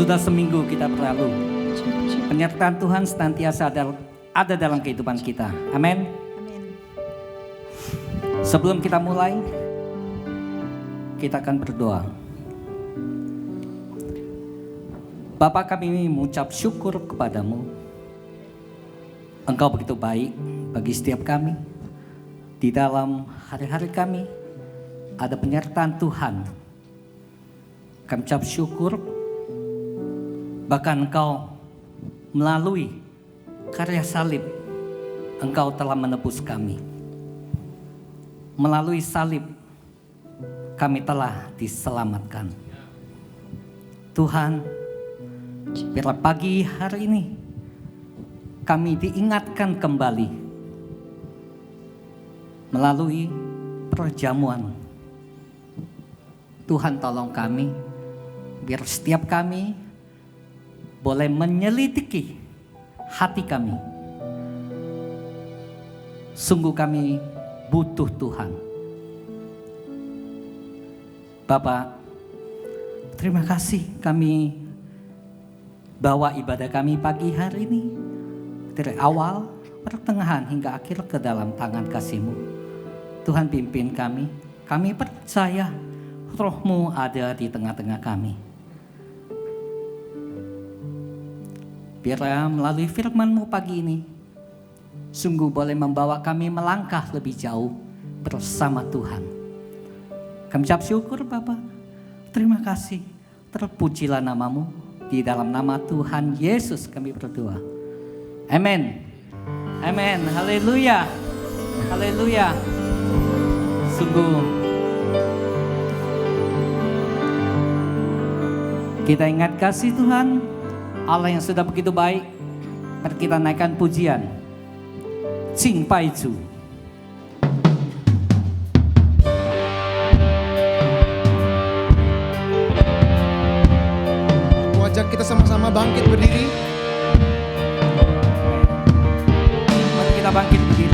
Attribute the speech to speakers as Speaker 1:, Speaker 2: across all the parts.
Speaker 1: Sudah seminggu kita berlalu. Penyertaan Tuhan senantiasa ada dalam kehidupan kita. Amin. Sebelum kita mulai, kita akan berdoa. Bapa, kami mengucap syukur kepadamu. Engkau begitu baik bagi setiap kami. Di dalam hari-hari kami ada penyertaan Tuhan. Kami ucap syukur. Bahkan Engkau melalui karya salib, Engkau telah menebus kami. Melalui salib, kami telah diselamatkan. Tuhan, biar pagi hari ini kami diingatkan kembali melalui perjamuan. Tuhan, tolong kami, biar setiap kami boleh menyelidiki hati kami. Sungguh kami butuh Tuhan. Bapak, terima kasih kami bawa ibadah kami pagi hari ini dari awal, pertengahan hingga akhir ke dalam tangan kasih-Mu. Tuhan, pimpin kami. Kami percaya Roh-Mu ada di tengah-tengah kami. Biarlah melalui firman-Mu pagi ini sungguh boleh membawa kami melangkah lebih jauh bersama Tuhan. Kami ucap syukur Bapa. Terima kasih. Terpujilah nama-Mu. Di dalam nama Tuhan Yesus kami berdoa. Amin. Amin. Haleluya. Haleluya. Sungguh kita ingat kasih Tuhan Allah yang sudah begitu baik. Mari kita naikkan pujian. Cing Pai Zu.
Speaker 2: Aku ajak kita sama-sama bangkit berdiri.
Speaker 1: Mari kita bangkit berdiri.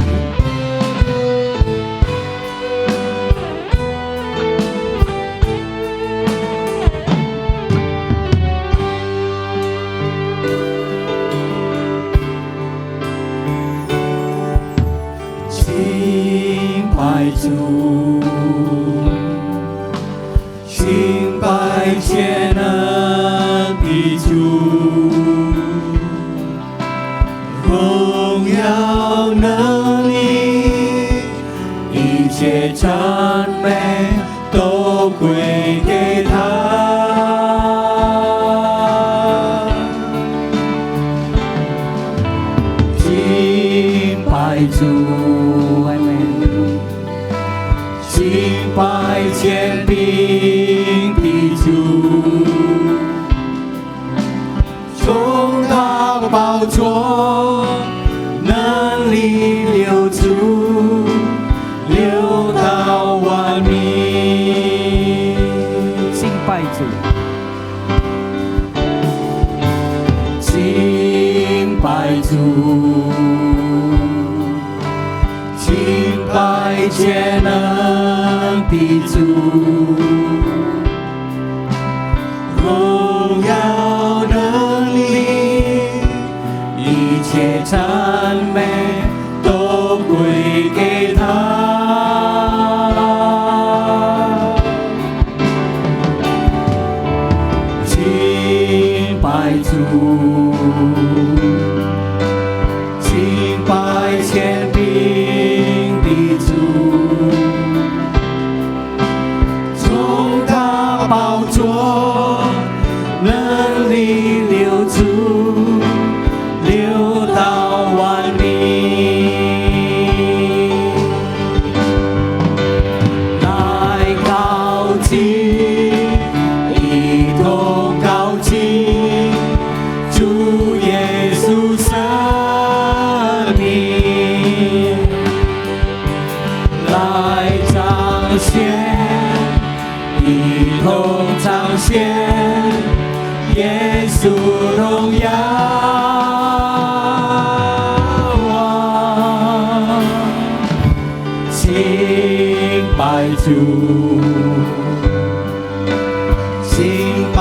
Speaker 3: Sing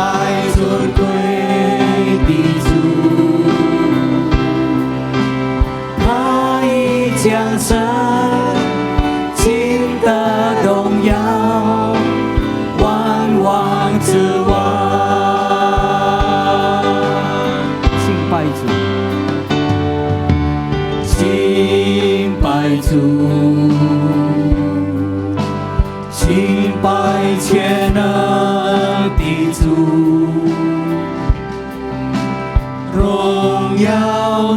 Speaker 3: 拜尊贵。
Speaker 1: 降生，尽得荣耀，万王之王。敬拜主，敬拜主，敬拜全能的主，荣耀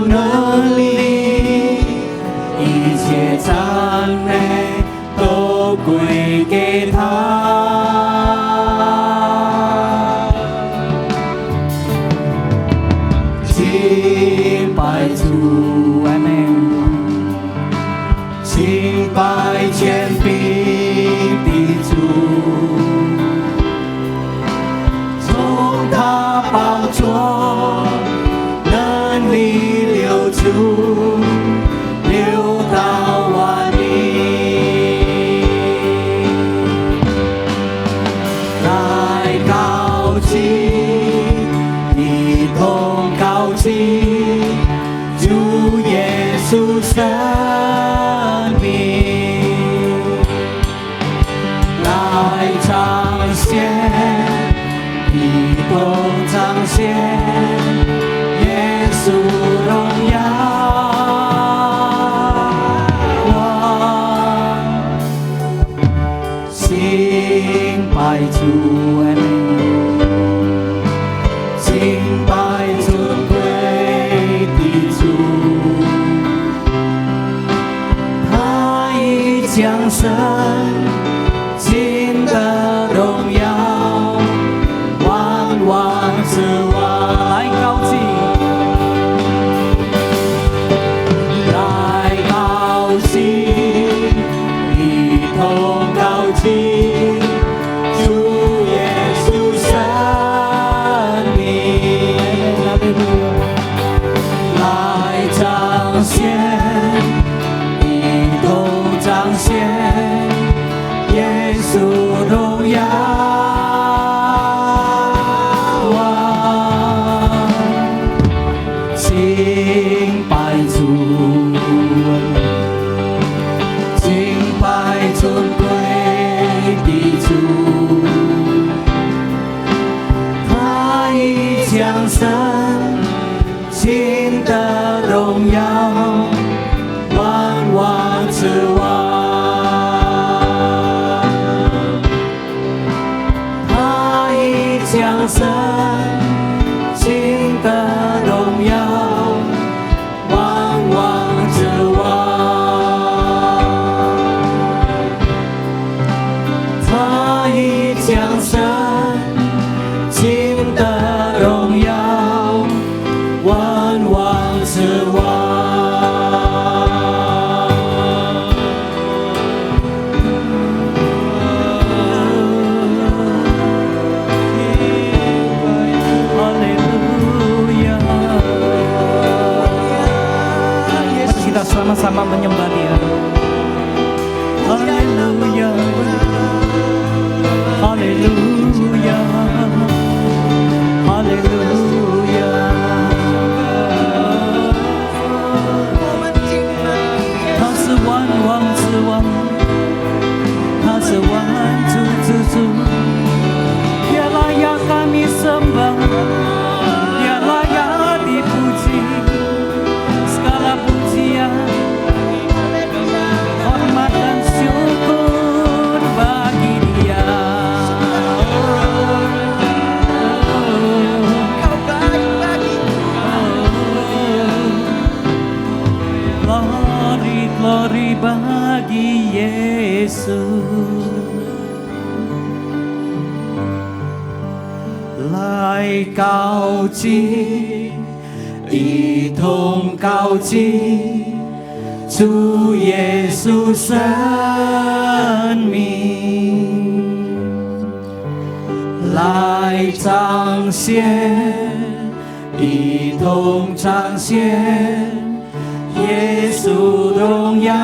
Speaker 1: 能力，一切赞美都归给他。敬拜主，阿们。敬拜权柄的主，从他宝座能力流出，流到万民。来高举，一同高举主耶稣生命，来彰显，一同彰显耶稣荣耀。敬拜主，阿们，敬拜尊贵的主，他已降生，尽得荣耀，万王之王。来高举，来高举，一同高举主耶稣生命，来彰显，一同彰显耶稣荣耀。敬拜主，敬拜尊贵的主，他已降生，尽得荣耀，万王之王。他已降生，尽得荣耀，万王之王。他已降生，尽得荣耀，万王之王。Kita sama-sama menyembah Dia. Haleluya, haleluya, haleluya. Ta是万王之王，他是万主之主。Dia layak kami sembah, Dia layak dipuji. Segala pujian, hormat dan syukur bagi Dia. Glory, glory bagi Yesus. 来高举，一同高举主耶稣生命，来彰显，一同彰显耶稣荣耀。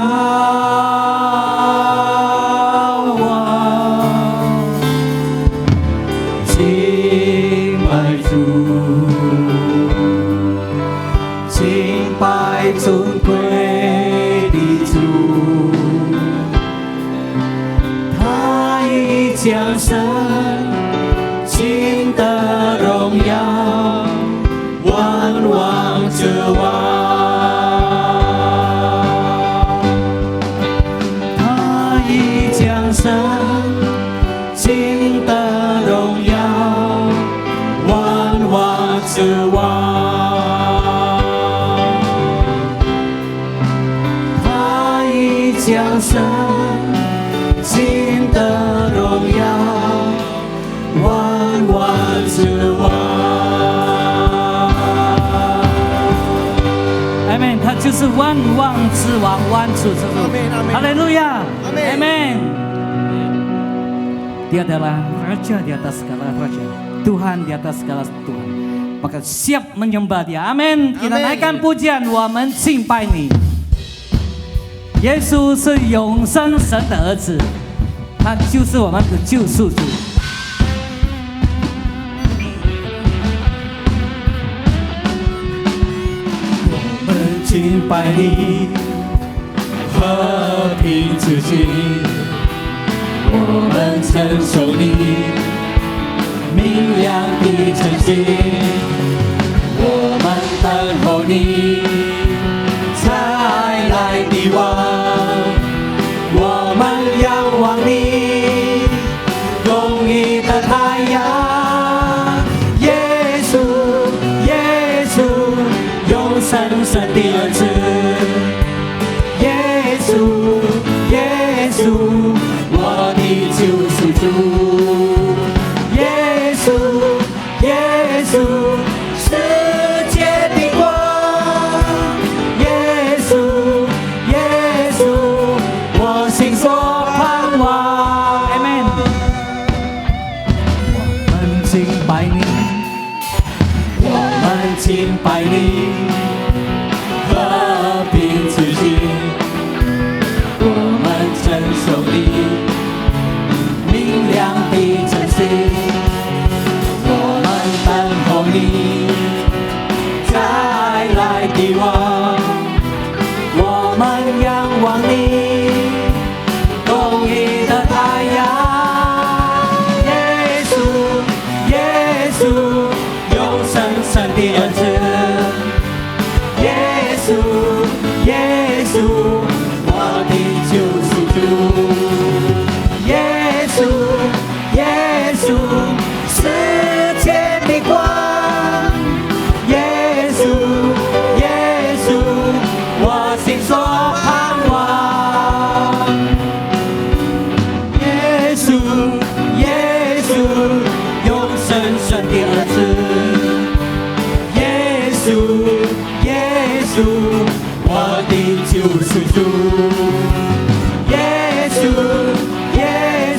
Speaker 1: 敬拜主，敬拜尊贵的降生，尽得荣耀，万王之王。他已降生，尽得荣耀，万王之王。他已降生，尽得荣耀，万王之王。阿门。他就是万王之王，万主之主。哈利路亚。Amin. Dia adalah Raja di atas segala raja, Tuhan di atas segala Tuhan. Maka siap menyembah Dia. Amin. Kita naikkan pujian, 我们敬拜你。耶稣是永生神的儿子，他就是我们的救赎主。我们敬拜你，和平之君，我们承受你明亮的晨星，我们等候你再来的王。我们仰望你公义的太阳，耶稣，耶稣，永生神的儿子，耶稣，耶稣，我的救赎主，耶稣，耶稣，世界的光，耶稣，耶稣，我心所盼望。Amen。我们敬拜你，我们敬拜你，和平之君，我们承受你明亮的晨星，我们等候你再来的王。我们仰望你公义的太阳，耶稣，耶稣，永生神的儿子，耶稣，耶稣，我的救赎主，耶稣，耶稣，世界的光，耶稣，耶稣，我心所盼望，耶稣，耶稣，永生神的儿子，耶稣，耶稣，我的救赎主，耶稣，耶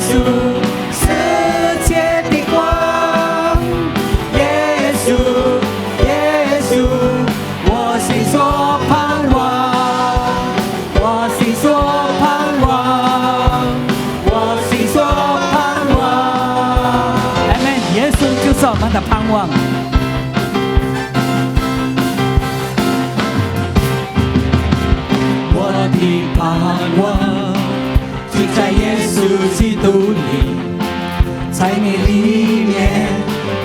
Speaker 1: 稣，世界的光，耶稣，耶稣，我心所盼望，我心所盼望，我心所盼望。Amen。耶稣就是我们的盼望。我的盼望就在耶稣基督里，在你里面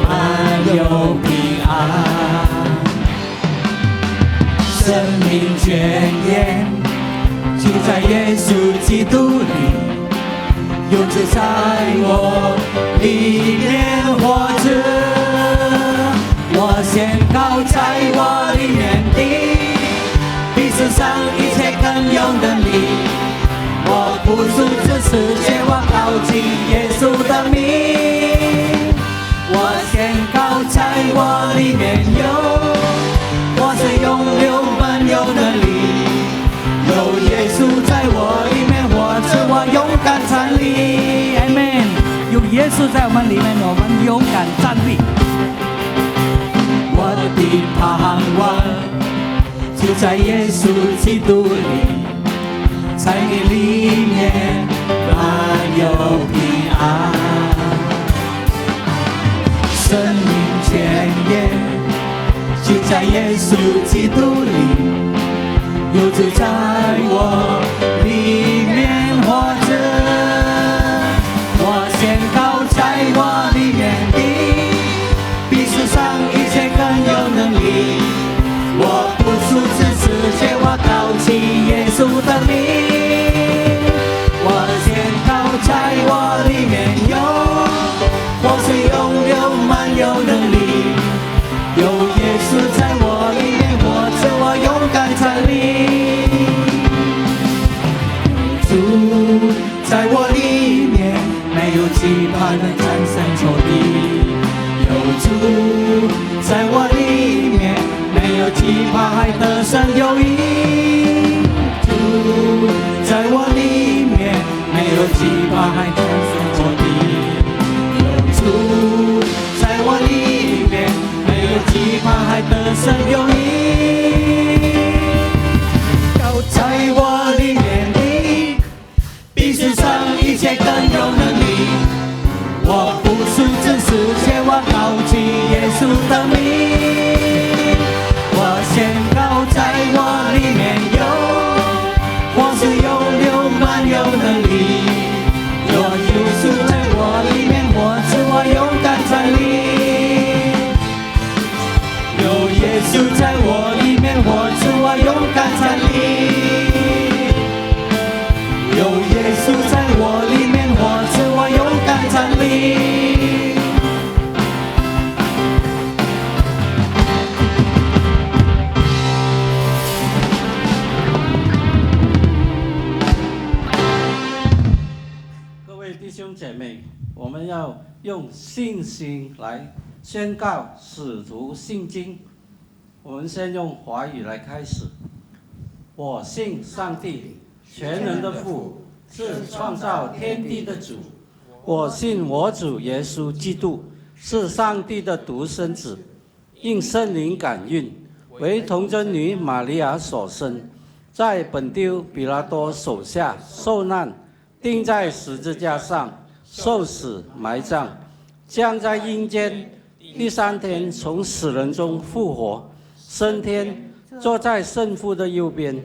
Speaker 1: 满有平安，生命泉源就在耶稣基督里，有着在我里面活着，我宣告在我里面的比世上一切更有能力，我不属这世界，我靠近耶稣的名，我宣告在我里面有，我是拥有满有能力，有耶稣在我里面活着，我勇敢站立。Amen。有耶稣在我们里面，我们勇敢站立。我的盼望就在耶稣基督里，在你里面满有平安，生命泉源就在耶稣基督里，有主在我里面活着，我宣告稣的名。我宣告在我里面有活水涌流满有能力，有耶稣在我里面活着，我勇敢站立。主在我里面，没有惧怕能战胜仇敌。有主在我里面，没有惧怕还得胜有益。主在我里面，没有惧怕还得胜仇敌。有主在我里面，没有惧怕还得胜有益。要在我里面的，比世上一切更有能力。我不属这世界，我高举耶稣的名。我宣告在我里面有活水涌流满有能力。有耶稣在我里面活着，我勇敢站立。有耶稣在我里面活着，我勇敢站立。有耶稣在我里面活着，我勇敢站立。
Speaker 3: 各位弟兄姐妹，我们要用信心来宣告使徒信经。我们先用华语来开始。我信上帝，全能的父，是创造天地的主。我信我主耶稣基督，是上帝的独生子，应圣灵感孕，为童贞女玛利亚所生，在本丢比拉多手下受难，钉在十字架上，受死埋葬，降在阴间，第三天从死人中复活，升天，坐在圣父的右边，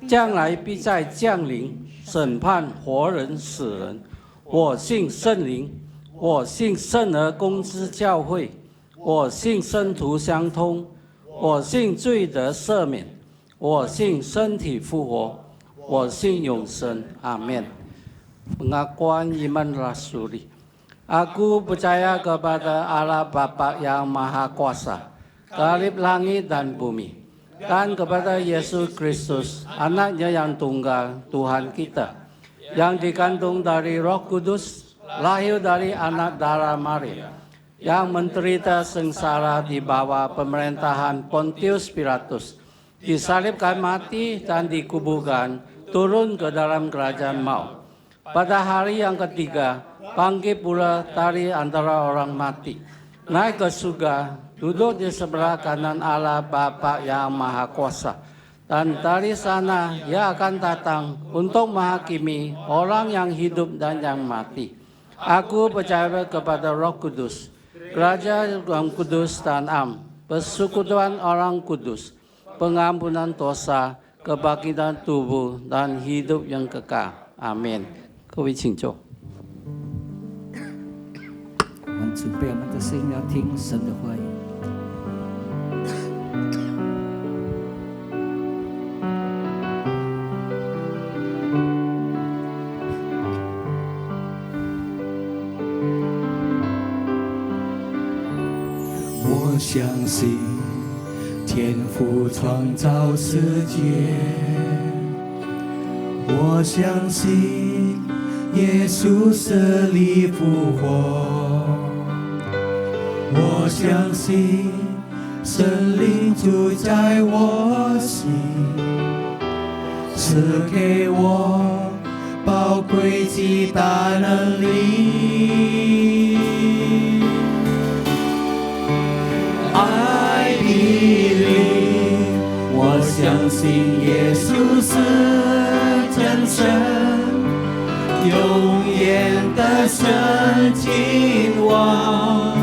Speaker 3: 将来必再降临，审判活人死人。我信圣灵，我信圣而公之教会，我信圣徒相通，我信罪得赦免，我信身体复活，我信永生。阿们。Pengakuan iman rasuli. Aku percaya kepada Allah Bapa yang Maha Kuasa, Khalif langit dan bumi, dan kepada Yesus Kristus, anaknya yang tunggal, Tuhan kita, yang dikandung dari Roh Kudus, lahir dari anak darah Maria, yang menderita sengsara di bawah pemerintahan Pontius Pilatus, disalibkan mati dan dikuburkan, turun ke dalam kerajaan maut. Pada hari yang ketiga, bangkit pula dari antara orang mati, naik ke surga, duduk di sebelah kanan Allah Bapa yang Maha Kuasa. Dan dari sana ia akan datang untuk menghakimi orang yang hidup dan yang mati. Aku percaya kepada Roh Kudus, Kerajaan yang kudus dan am, persekutuan orang kudus, pengampunan dosa, kebangkitan tubuh, dan hidup yang kekal. Amin. 各位请坐。
Speaker 1: 我们准备我们的声音，要听神的话语。我相信天父创造世界，我相信耶稣死里复活，我相信圣灵住在我心，赐给我宝贵极大能力。I believe， 我相信耶稣是真神，永远的神君王。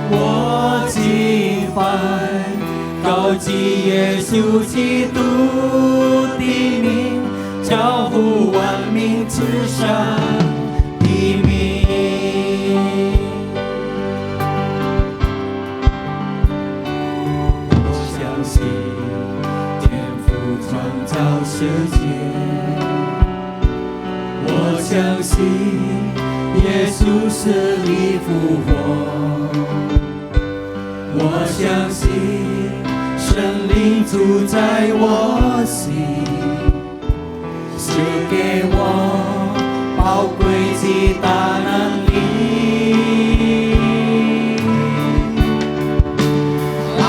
Speaker 1: 我敬拜高举耶稣基督的名，招呼万民之上的名。我相信天父创造世界，
Speaker 4: 相信耶稣死里复活，我相信圣灵住在我心，赐给我宝贵极大能力。I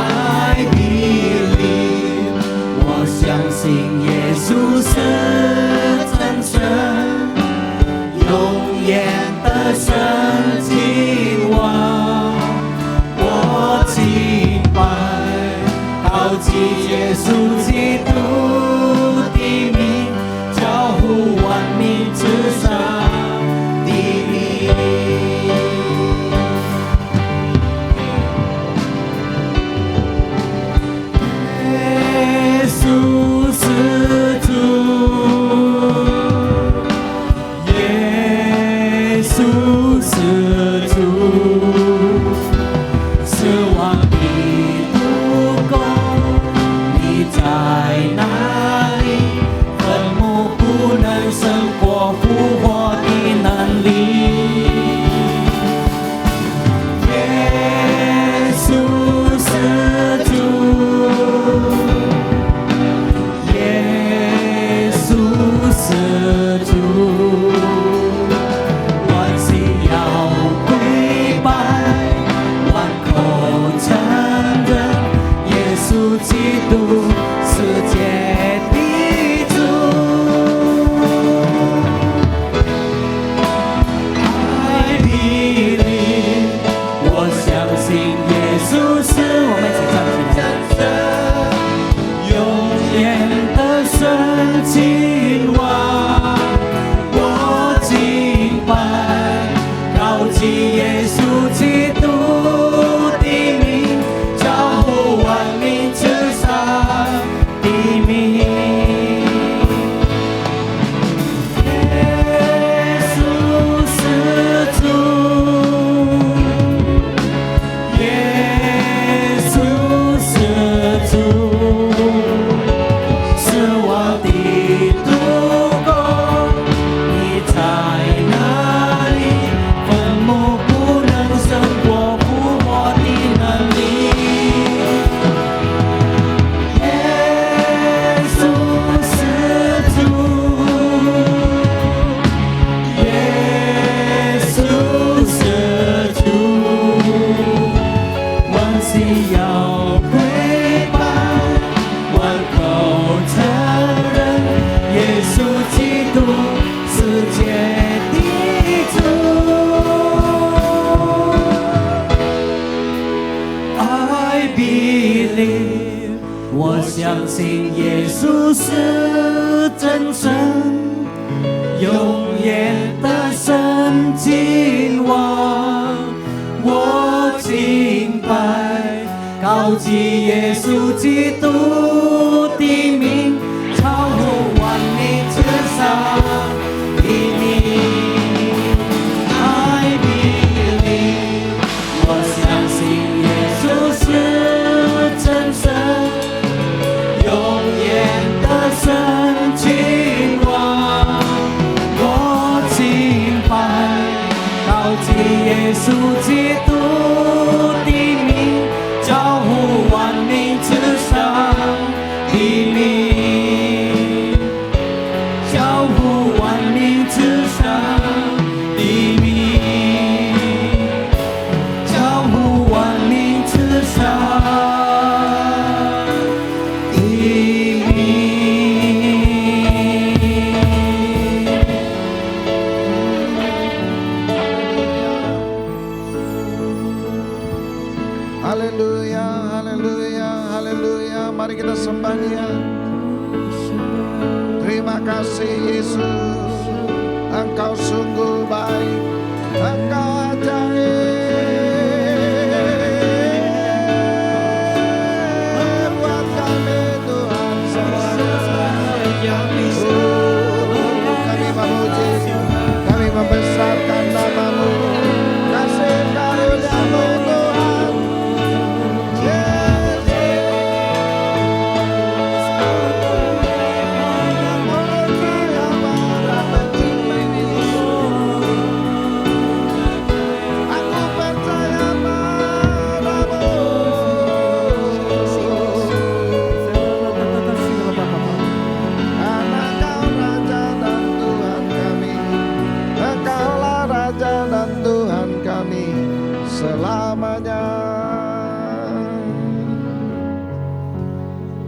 Speaker 4: believe， 我相信耶稣是真神，永远的神君王，我敬拜高举耶稣基督的名，交付万民之上的名。耶稣是主，耶稣是主，死亡的主公，你在哪里？坟墓不能胜过复活的能力。耶稣是主，耶稣是主，万心要跪拜，万口承认耶稣基督世界的主。I believe， 我相信耶稣是我们一起唱起来，永远的神君王，我敬拜高举耶稣基督的名，交付万民之上的名。耶稣是主，耶稣是主，死亡的主公，你在哪里？坟墓不能胜过复活的能力。耶稣是主，耶稣是主，万心要跪拜，万口承认耶稣基督世界的主。I believe， 我相信耶稣是真神，永远的神君王，我敬拜高举耶稣基督的名，超乎万民之上的名。I believe， 我相信耶稣是真神，永远的神君王，我敬拜高举耶稣基督的名，交付万民之上的名，交付万民之上的名，交付万民之上的名。
Speaker 2: Haleluya, haleluya, haleluya. Mari kita sembah Dia. Terima kasih Yesus, Engkau sungguh baik, Engkau ajaib. Buat kami Tuhan kami memuji, kami membesarkan nama-Mu, kasih karunia-Mu Tuhan. Yesus.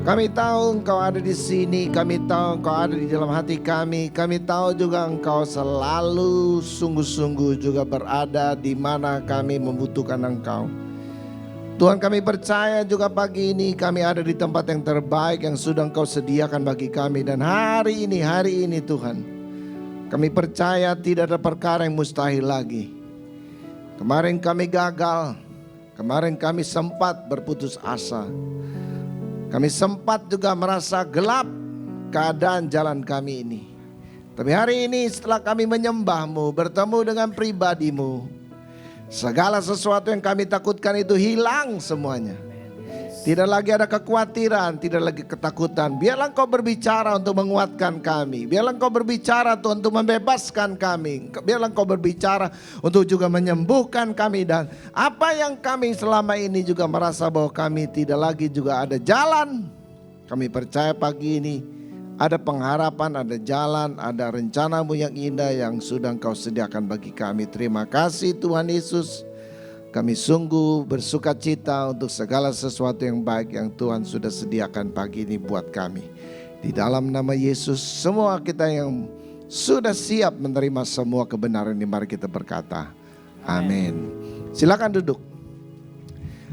Speaker 2: Kami tahu Engkau ada di sini, kami tahu Engkau ada di dalam hati kami tahu juga Engkau selalu sungguh-sungguh juga berada di mana kami membutuhkan Engkau. Tuhan, kami percaya juga pagi ini kami ada di tempat yang terbaik yang sudah Engkau sediakan bagi kami. Dan hari ini Tuhan, kami percaya tidak ada perkara yang mustahil lagi. Kemarin kami gagal, kemarin kami sempat berputus asa. Kami sempat juga merasa gelap keadaan jalan kami ini. Tapi hari ini setelah kami menyembah-Mu, bertemu dengan pribadi-Mu, segala sesuatu yang kami takutkan itu hilang semuanya. Tidak lagi ada kekhawatiran, tidak lagi ketakutan. Biarlah Engkau berbicara untuk menguatkan kami. Biarlah Engkau berbicara Tuhan untuk membebaskan kami. Biarlah Engkau berbicara untuk juga menyembuhkan kami. Dan apa yang kami selama ini juga merasa bahwa kami tidak lagi juga ada jalan. Kami percaya pagi ini ada pengharapan, ada jalan, ada rencana-Mu yang indah yang sudah Engkau sediakan bagi kami. Terima kasih Tuhan Yesus. Kami sungguh bersuka cita untuk segala sesuatu yang baik yang Tuhan sudah sediakan pagi ini buat kami. Di dalam nama Yesus, semua kita yang sudah siap menerima semua kebenaran ini, mari kita berkata, amin. Silakan duduk.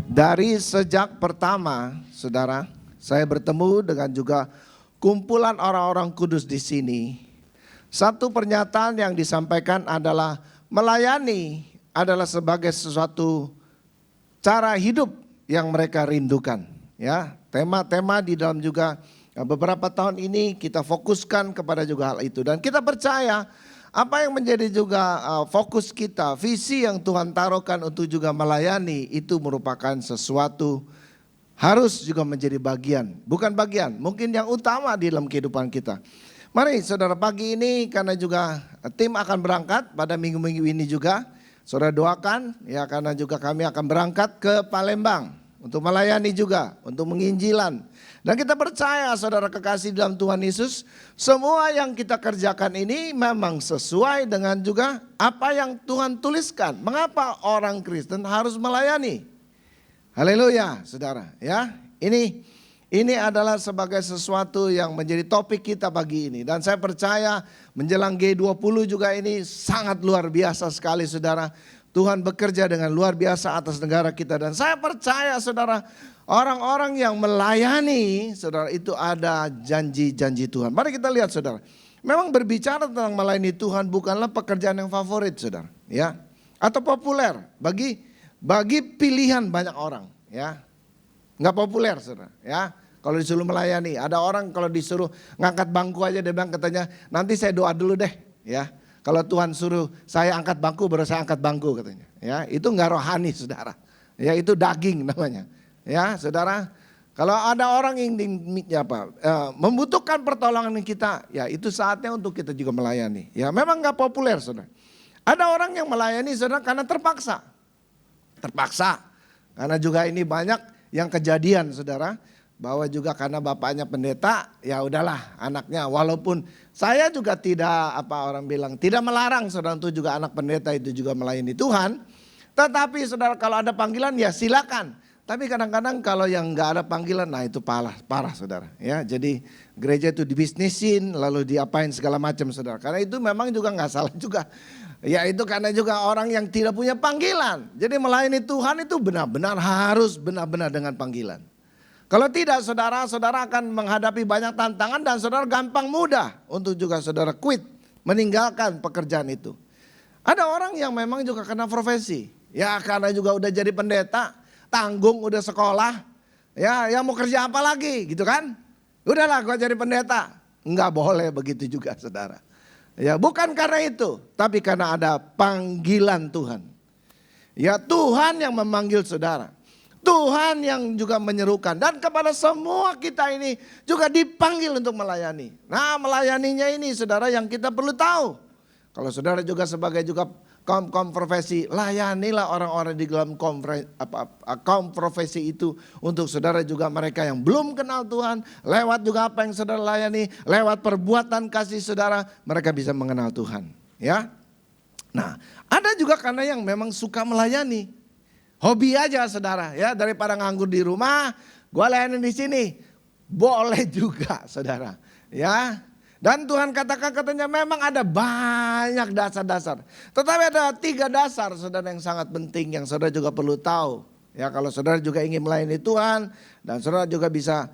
Speaker 2: Dari sejak pertama, saudara, saya bertemu dengan juga kumpulan orang-orang kudus di sini. Satu pernyataan yang disampaikan adalah melayani adalah sebagai sesuatu cara hidup yang mereka rindukan. Ya, tema-tema di dalam juga beberapa tahun ini kita fokuskan kepada juga hal itu. Dan kita percaya apa yang menjadi juga fokus kita, visi yang Tuhan taruhkan untuk juga melayani itu merupakan sesuatu harus juga menjadi bagian. Bukan bagian, mungkin yang utama di dalam kehidupan kita. Mari saudara, pagi ini karena juga tim akan berangkat pada minggu-minggu ini juga. Saudara doakan ya, karena juga kami akan berangkat ke Palembang untuk melayani juga, untuk menginjilan. Dan kita percaya saudara kekasih dalam Tuhan Yesus, semua yang kita kerjakan ini memang sesuai dengan juga apa yang Tuhan tuliskan. Mengapa orang Kristen harus melayani? Haleluya saudara ya. Ini adalah sebagai sesuatu yang menjadi topik kita pagi ini. Dan saya percaya menjelang G20 juga ini sangat luar biasa sekali saudara. Tuhan bekerja dengan luar biasa atas negara kita. Dan saya percaya saudara, orang-orang yang melayani saudara itu ada janji-janji Tuhan. Mari kita lihat saudara. Memang berbicara tentang melayani Tuhan bukanlah pekerjaan yang favorit saudara. Ya, atau populer bagi pilihan banyak orang ya. Nggak populer saudara ya. Kalau disuruh melayani, ada orang kalau disuruh ngangkat bangku aja dia bilang katanya nanti saya doa dulu deh ya. Kalau Tuhan suruh saya angkat bangku baru saya angkat bangku katanya ya. Itu nggak rohani saudara ya, itu daging namanya ya saudara. Kalau ada orang yang membutuhkan pertolongan kita ya, itu saatnya untuk kita juga melayani ya. Memang nggak populer saudara. Ada orang yang melayani saudara karena terpaksa karena juga ini banyak yang kejadian saudara, bahwa juga karena bapaknya pendeta, ya udahlah anaknya, walaupun saya juga tidak tidak melarang saudara untuk juga anak pendeta itu juga melayani Tuhan. Tetapi saudara kalau ada panggilan ya silakan. Tapi kadang-kadang kalau yang nggak ada panggilan, nah itu parah saudara ya. Jadi gereja itu dibisnisin lalu diapain segala macam saudara. Karena itu memang juga nggak salah juga. Ya itu karena juga orang yang tidak punya panggilan. Jadi melayani Tuhan itu benar-benar harus benar-benar dengan panggilan. Kalau tidak saudara akan menghadapi banyak tantangan dan saudara gampang mudah untuk juga saudara quit, meninggalkan pekerjaan itu. Ada orang yang memang juga karena profesi. Ya karena juga udah jadi pendeta, tanggung udah sekolah. Ya mau kerja apa lagi gitu kan. Udahlah gua jadi pendeta. Enggak boleh begitu juga saudara. Ya bukan karena itu, tapi karena ada panggilan Tuhan. Ya Tuhan yang memanggil saudara. Tuhan yang juga menyerukan. Dan kepada semua kita ini juga dipanggil untuk melayani. Nah melayaninya ini saudara yang kita perlu tahu. Kalau saudara juga sebagai juga kaum profesi, layanilah orang-orang di dalam kaum profesi itu untuk saudara juga mereka yang belum kenal Tuhan. Lewat juga apa yang saudara layani, lewat perbuatan kasih saudara, mereka bisa mengenal Tuhan. Ya, nah ada juga karena yang memang suka melayani, hobi aja saudara ya, daripada nganggur di rumah, gue layani di sini. boleh juga saudara. Ya. Dan Tuhan katanya memang ada banyak dasar-dasar. Tetapi ada 3 dasar saudara yang sangat penting yang saudara juga perlu tahu. Ya, kalau saudara juga ingin melayani Tuhan dan saudara juga bisa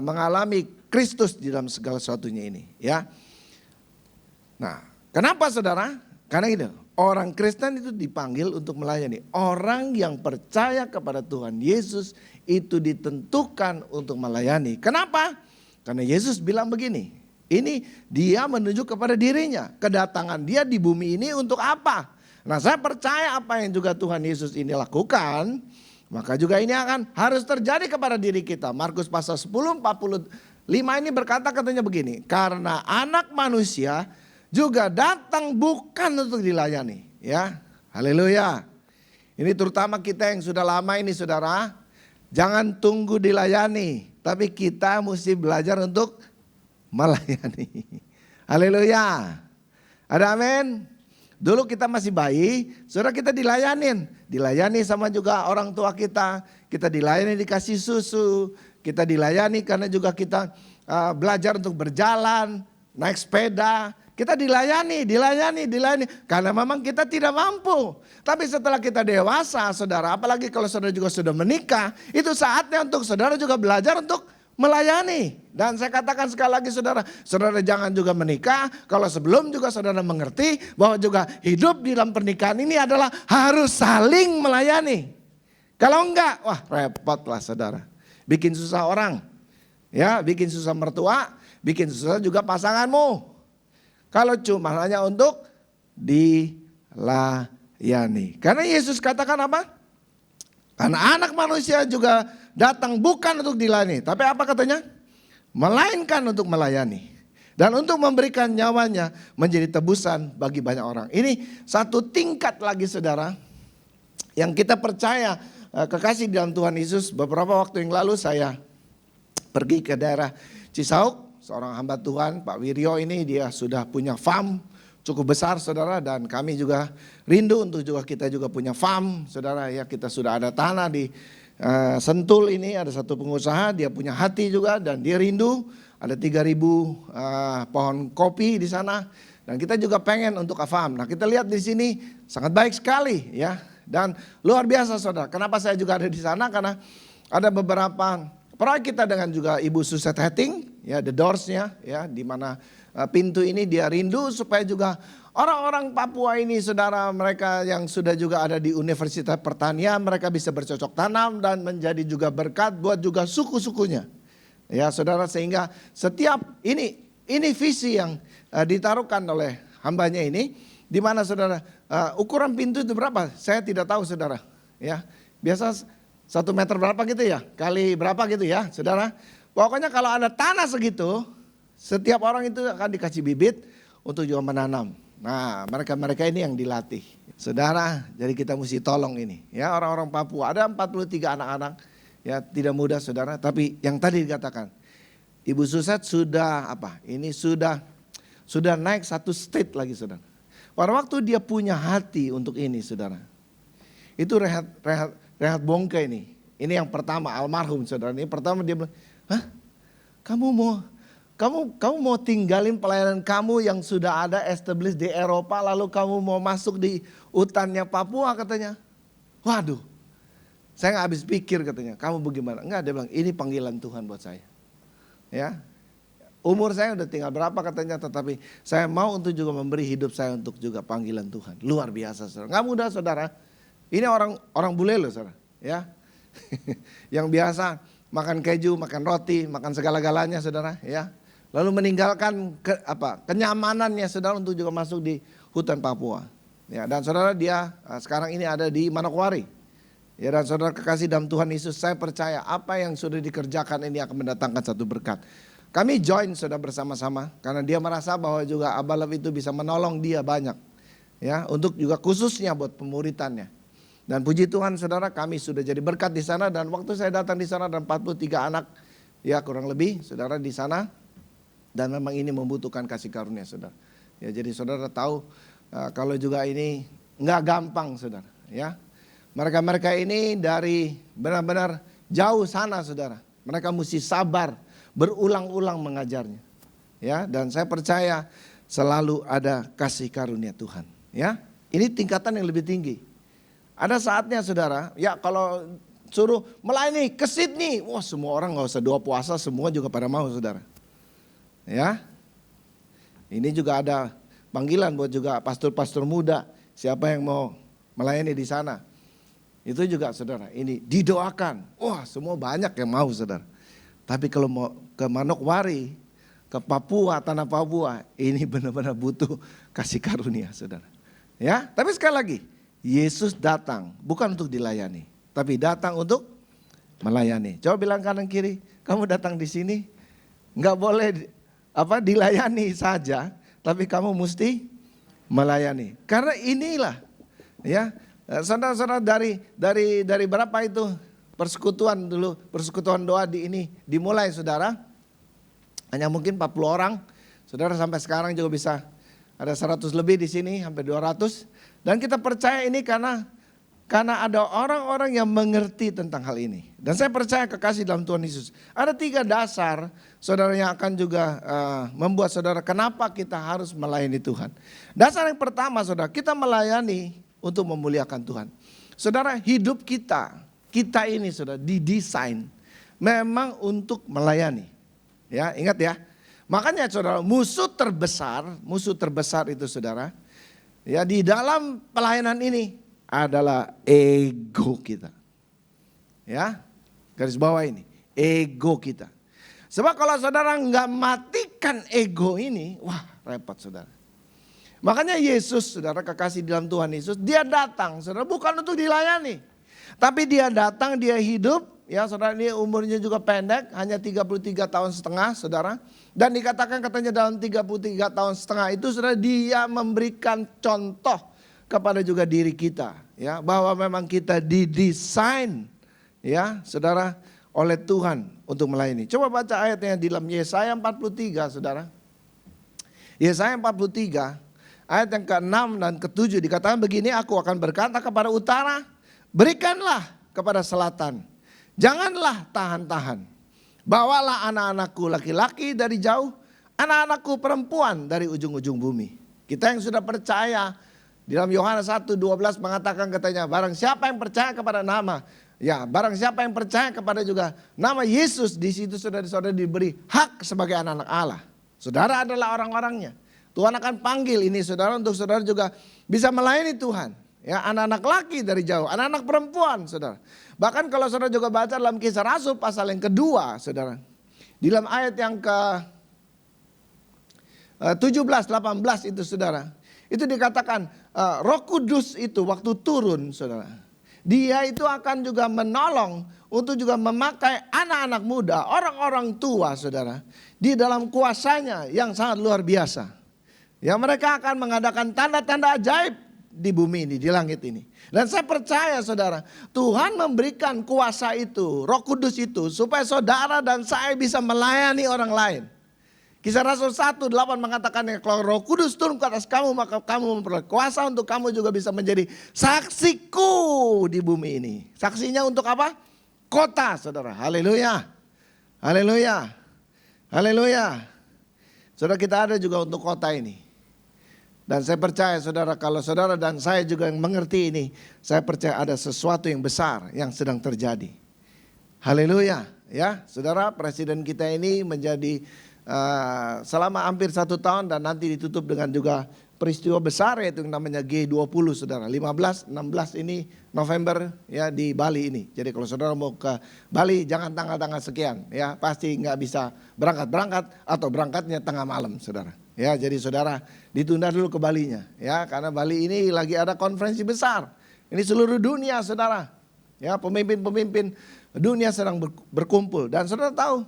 Speaker 2: mengalami Kristus di dalam segala sesuatunya ini. Ya. Nah, kenapa saudara? Karena ini orang Kristen itu dipanggil untuk melayani. Orang yang percaya kepada Tuhan Yesus itu ditentukan untuk melayani. Kenapa? Karena Yesus bilang begini. Ini dia menuju kepada dirinya. Kedatangan dia di bumi ini untuk apa? Nah, saya percaya apa yang juga Tuhan Yesus ini lakukan, maka juga ini akan harus terjadi kepada diri kita. Markus pasal 10:45 ini berkata katanya begini. Karena anak manusia juga datang bukan untuk dilayani. Ya, haleluya. Ini terutama kita yang sudah lama ini saudara. Jangan tunggu dilayani. Tapi kita mesti belajar untuk melayani. Haleluya. Ada amin. Dulu kita masih bayi, saudara kita dilayanin. Dilayani sama juga orang tua kita. Kita dilayani dikasih susu. Kita dilayani karena juga kita belajar untuk berjalan, naik sepeda. Kita dilayani. Karena memang kita tidak mampu. Tapi setelah kita dewasa saudara, apalagi kalau saudara juga sudah menikah. Itu saatnya untuk saudara juga belajar untuk melayani. Dan saya katakan sekali lagi saudara, saudara jangan juga menikah kalau sebelum juga saudara mengerti bahwa juga hidup di dalam pernikahan ini adalah harus saling melayani. Kalau enggak, wah repot lah saudara. Bikin susah orang, ya, bikin susah mertua, bikin susah juga pasanganmu. Kalau cuma hanya untuk dilayani. Karena Yesus katakan apa? Karena anak manusia juga datang bukan untuk dilayani. Tapi apa katanya? Melainkan untuk melayani. Dan untuk memberikan nyawanya menjadi tebusan bagi banyak orang. Ini satu tingkat lagi saudara. Yang kita percaya kekasih dalam Tuhan Yesus. Beberapa waktu yang lalu saya pergi ke daerah Cisauk. Seorang hamba Tuhan Pak Wiryo ini dia sudah punya farm cukup besar saudara. Dan kami juga rindu untuk juga kita juga punya farm saudara. Ya, kita sudah ada tanah di Sentul ini, ada satu pengusaha, dia punya hati juga dan dia rindu. Ada 3.000 pohon kopi di sana dan kita juga pengen untuk farm. Nah, kita lihat di sini sangat baik sekali ya. Dan luar biasa saudara. Kenapa saya juga ada di sana? Karena ada beberapa proyek kita dengan juga Ibu Suset Hetting ya, the doorsnya ya, di mana pintu ini dia rindu supaya juga orang-orang Papua ini saudara, mereka yang sudah juga ada di Universitas Pertanian, mereka bisa bercocok tanam dan menjadi juga berkat buat juga suku-sukunya. Ya saudara, sehingga setiap ini visi yang ditaruhkan oleh hambanya ini, di mana saudara ukuran pintu itu berapa? Saya tidak tahu saudara. Ya, biasa 1 meter berapa gitu ya, kali berapa gitu ya saudara. Pokoknya kalau ada tanah segitu, setiap orang itu akan dikasih bibit untuk juga menanam. Nah, mereka ini yang dilatih. Saudara, jadi kita mesti tolong ini. Ya, orang-orang Papua ada 43 anak-anak. Ya, tidak mudah saudara, tapi yang tadi dikatakan Ibu Suset sudah apa? Ini sudah naik 1 state lagi saudara. Pada waktu dia punya hati untuk ini saudara. Itu Rehat Bongke ini. Ini yang pertama almarhum saudara. Ini pertama dia bilang, "Hah? Kamu mau tinggalin pelayanan kamu yang sudah ada established di Eropa, lalu kamu mau masuk di hutannya Papua," katanya. Waduh, saya nggak habis pikir katanya. Kamu bagaimana? Enggak, dia bilang ini panggilan Tuhan buat saya. Ya, umur saya udah tinggal berapa katanya, tetapi saya mau untuk juga memberi hidup saya untuk juga panggilan Tuhan. Luar biasa saudara. Nggak mudah saudara. Ini orang bule loh saudara. Ya, yang biasa makan keju, makan roti, makan segala-galanya saudara. Ya. Lalu meninggalkan kenyamanannya saudara untuk juga masuk di hutan Papua. Ya, dan saudara dia sekarang ini ada di Manokwari. Ya, dan saudara kekasih dalam Tuhan Yesus, saya percaya apa yang sudah dikerjakan ini akan mendatangkan satu berkat. Kami join saudara bersama-sama karena dia merasa bahwa juga Abba Love itu bisa menolong dia banyak. Ya, untuk juga khususnya buat pemuritannya. Dan puji Tuhan saudara, kami sudah jadi berkat di sana dan waktu saya datang di sana dan 43 anak ya kurang lebih saudara di sana. Dan memang ini membutuhkan kasih karunia saudara. Ya, jadi saudara tahu kalau juga ini nggak gampang saudara. Ya, mereka ini dari benar-benar jauh sana saudara. Mereka mesti sabar berulang-ulang mengajarnya. Ya, dan saya percaya selalu ada kasih karunia Tuhan. Ya, ini tingkatan yang lebih tinggi. Ada saatnya saudara, ya kalau suruh melayani ke Sydney, wah semua orang nggak usah doa puasa, semua juga pada mau saudara. Ya, ini juga ada panggilan buat juga pastor-pastor muda, siapa yang mau melayani di sana. Itu juga saudara, ini didoakan. Wah semua banyak yang mau saudara. Tapi kalau mau ke Manokwari, ke Papua, tanah Papua, ini benar-benar butuh kasih karunia saudara. Ya, tapi sekali lagi, Yesus datang bukan untuk dilayani, tapi datang untuk melayani. Coba bilang kanan kiri, kamu datang di sini nggak boleh dilayani saja, tapi kamu mesti melayani. Karena inilah ya, saudara-saudara dari berapa itu persekutuan dulu, persekutuan doa di ini dimulai saudara. Hanya mungkin 40 orang. Saudara sampai sekarang juga bisa ada 100 lebih di sini, hampir 200. Dan kita percaya ini karena ada orang-orang yang mengerti tentang hal ini. Dan saya percaya kekasih dalam Tuhan Yesus. Ada 3 dasar saudara yang akan juga membuat saudara kenapa kita harus melayani Tuhan. Dasar yang pertama saudara, kita melayani untuk memuliakan Tuhan. Saudara, hidup kita ini saudara didesain memang untuk melayani. Ya, ingat ya. Makanya saudara, musuh terbesar itu saudara, ya di dalam pelayanan ini adalah ego kita. Ya, garis bawah ini, ego kita. Sebab kalau saudara nggak matikan ego ini, wah repot saudara. Makanya Yesus, saudara kekasih dalam Tuhan Yesus, dia datang saudara bukan untuk dilayani. Tapi dia datang, dia hidup. Ya saudara, ini umurnya juga pendek, hanya 33 tahun setengah saudara. Dan dikatakan katanya dalam 33 tahun setengah itu saudara, dia memberikan contoh kepada juga diri kita. Ya, bahwa memang kita didesain ya saudara oleh Tuhan untuk melayani. Coba baca ayatnya di dalam Yesaya 43 saudara. Yesaya 43 ayat yang ke-6 dan ke-7 dikatakan begini, aku akan berkata kepada utara, berikanlah kepada selatan. Janganlah tahan-tahan. Bawalah anak-anakku laki-laki dari jauh, anak-anakku perempuan dari ujung-ujung bumi. Kita yang sudah percaya, di dalam Yohanes 1:12 mengatakan katanya, barang siapa yang percaya kepada nama, ya barang siapa yang percaya kepada juga nama Yesus, di situ saudara-saudara diberi hak sebagai anak-anak Allah. Saudara adalah orang-orangnya. Tuhan akan panggil ini saudara untuk saudara juga bisa melayani Tuhan. Ya, anak-anak laki dari jauh, anak-anak perempuan saudara. Bahkan kalau saudara juga baca dalam Kisah Rasul pasal yang kedua saudara. Di dalam ayat yang ke 17, 18 itu saudara. Itu dikatakan Roh Kudus itu waktu turun saudara. Dia itu akan juga menolong untuk juga memakai anak-anak muda, orang-orang tua saudara. Di dalam kuasanya yang sangat luar biasa. Ya, mereka akan mengadakan tanda-tanda ajaib di bumi ini, di langit ini. Dan saya percaya saudara, Tuhan memberikan kuasa itu, Roh Kudus itu, supaya saudara dan saya bisa melayani orang lain. Kisah Rasul 1:8 mengatakan, kalau Roh Kudus turun ke atas kamu, maka kamu memperoleh kuasa untuk kamu juga bisa menjadi saksiku di bumi ini. Saksinya untuk apa? Kota saudara, haleluya, haleluya, haleluya. Saudara, kita ada juga untuk kota ini. Dan saya percaya saudara, kalau saudara dan saya juga yang mengerti ini, saya percaya ada sesuatu yang besar yang sedang terjadi. Haleluya. Ya, saudara, presiden kita ini menjadi selama hampir 1 tahun dan nanti ditutup dengan juga peristiwa besar yaitu yang namanya G20 saudara. 15, 16 ini November ya di Bali ini. Jadi kalau saudara mau ke Bali jangan tanggal-tanggal sekian ya, pasti nggak bisa berangkat atau berangkatnya tengah malam saudara. Ya, jadi saudara ditunda dulu ke Balinya ya, karena Bali ini lagi ada konferensi besar. Ini seluruh dunia saudara. Ya, pemimpin-pemimpin dunia sedang berkumpul dan saudara tahu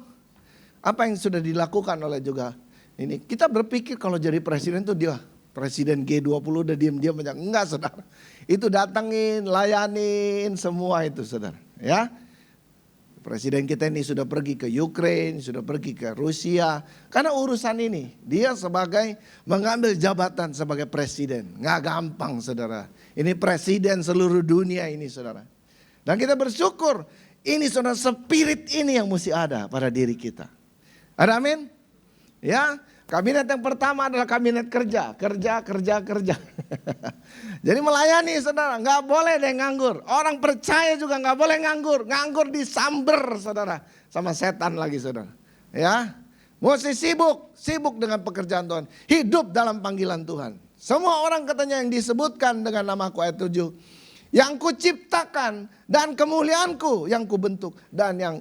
Speaker 2: apa yang sudah dilakukan oleh juga ini. Kita berpikir kalau jadi presiden itu dia presiden G20 udah diam-diam aja. Enggak saudara. Itu datangin, layanin semua itu saudara. Ya. Presiden kita ini sudah pergi ke Ukraine, sudah pergi ke Rusia. Karena urusan ini dia sebagai mengambil jabatan sebagai presiden. Nggak gampang saudara. Ini presiden seluruh dunia ini saudara. Dan kita bersyukur ini saudara, spirit ini yang mesti ada pada diri kita. Ada amin? Ya, kabinet yang pertama adalah kabinet kerja. Jadi melayani saudara, nggak boleh deh nganggur. Orang percaya juga nggak boleh nganggur. Nganggur disamber saudara, sama setan lagi saudara. Ya, mesti sibuk dengan pekerjaan Tuhan. Hidup dalam panggilan Tuhan. Semua orang katanya yang disebutkan dengan namaku ayat 7. Yang kuciptakan dan kemuliaanku yang kubentuk dan yang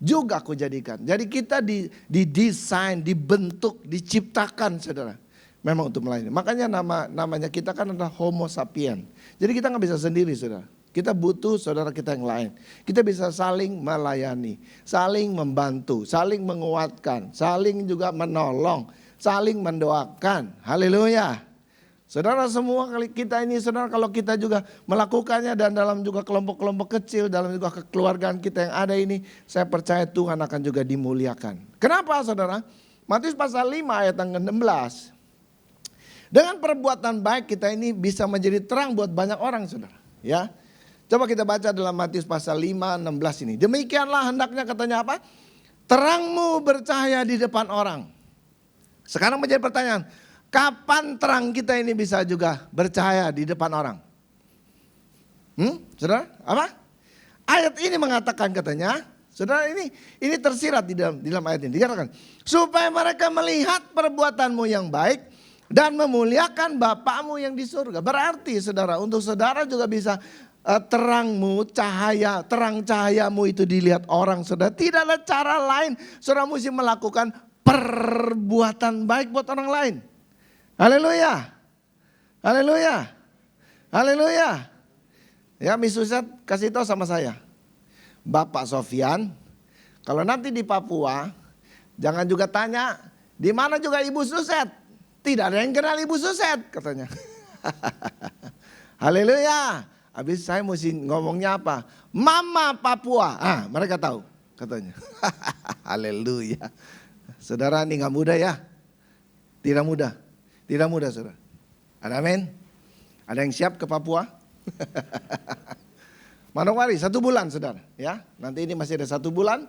Speaker 2: juga aku jadikan. Jadi kita didesain, dibentuk, diciptakan saudara. Memang untuk melayani. Makanya namanya kita kan adalah Homo sapien. Jadi kita nggak bisa sendiri saudara. Kita butuh saudara kita yang lain. Kita bisa saling melayani, saling membantu, saling menguatkan, saling juga menolong, saling mendoakan. Haleluya. Saudara semua kali kita ini saudara kalau kita juga melakukannya dan dalam juga kelompok-kelompok kecil, dalam juga kekeluargaan kita yang ada ini, saya percaya Tuhan akan juga dimuliakan. Kenapa saudara? Matius pasal 5 ayat yang ke-16. Dengan perbuatan baik kita ini bisa menjadi terang buat banyak orang saudara. Ya, coba kita baca dalam Matius pasal 5, 16 ini. Demikianlah hendaknya katanya apa? Terangmu bercahaya di depan orang. Sekarang menjadi pertanyaan. Kapan terang kita ini bisa juga bercahaya di depan orang? Saudara, apa? Ayat ini mengatakan katanya, saudara ini tersirat di dalam ayat ini. Dikatakan, supaya mereka melihat perbuatanmu yang baik dan memuliakan Bapamu yang di surga. Berarti saudara, untuk saudara juga bisa terangmu, terang cahayamu itu dilihat orang saudara. Tidak ada cara lain, saudara mesti melakukan perbuatan baik buat orang lain. Haleluya. Haleluya. Haleluya. Ya, Miss Suset kasih tahu sama saya. Bapak Sofian, kalau nanti di Papua, jangan juga tanya, di mana juga Ibu Suset. Tidak ada yang kenal Ibu Suset katanya. Haleluya. Habis saya mesti ngomongnya apa? Mama Papua. Mereka tahu katanya. Haleluya. Saudara ini gak mudah ya. Tidak mudah. Tidak mudah saudara. Ada amin? Ada yang siap ke Papua? Manokwari 1 bulan saudara. Ya, nanti ini masih ada 1 bulan.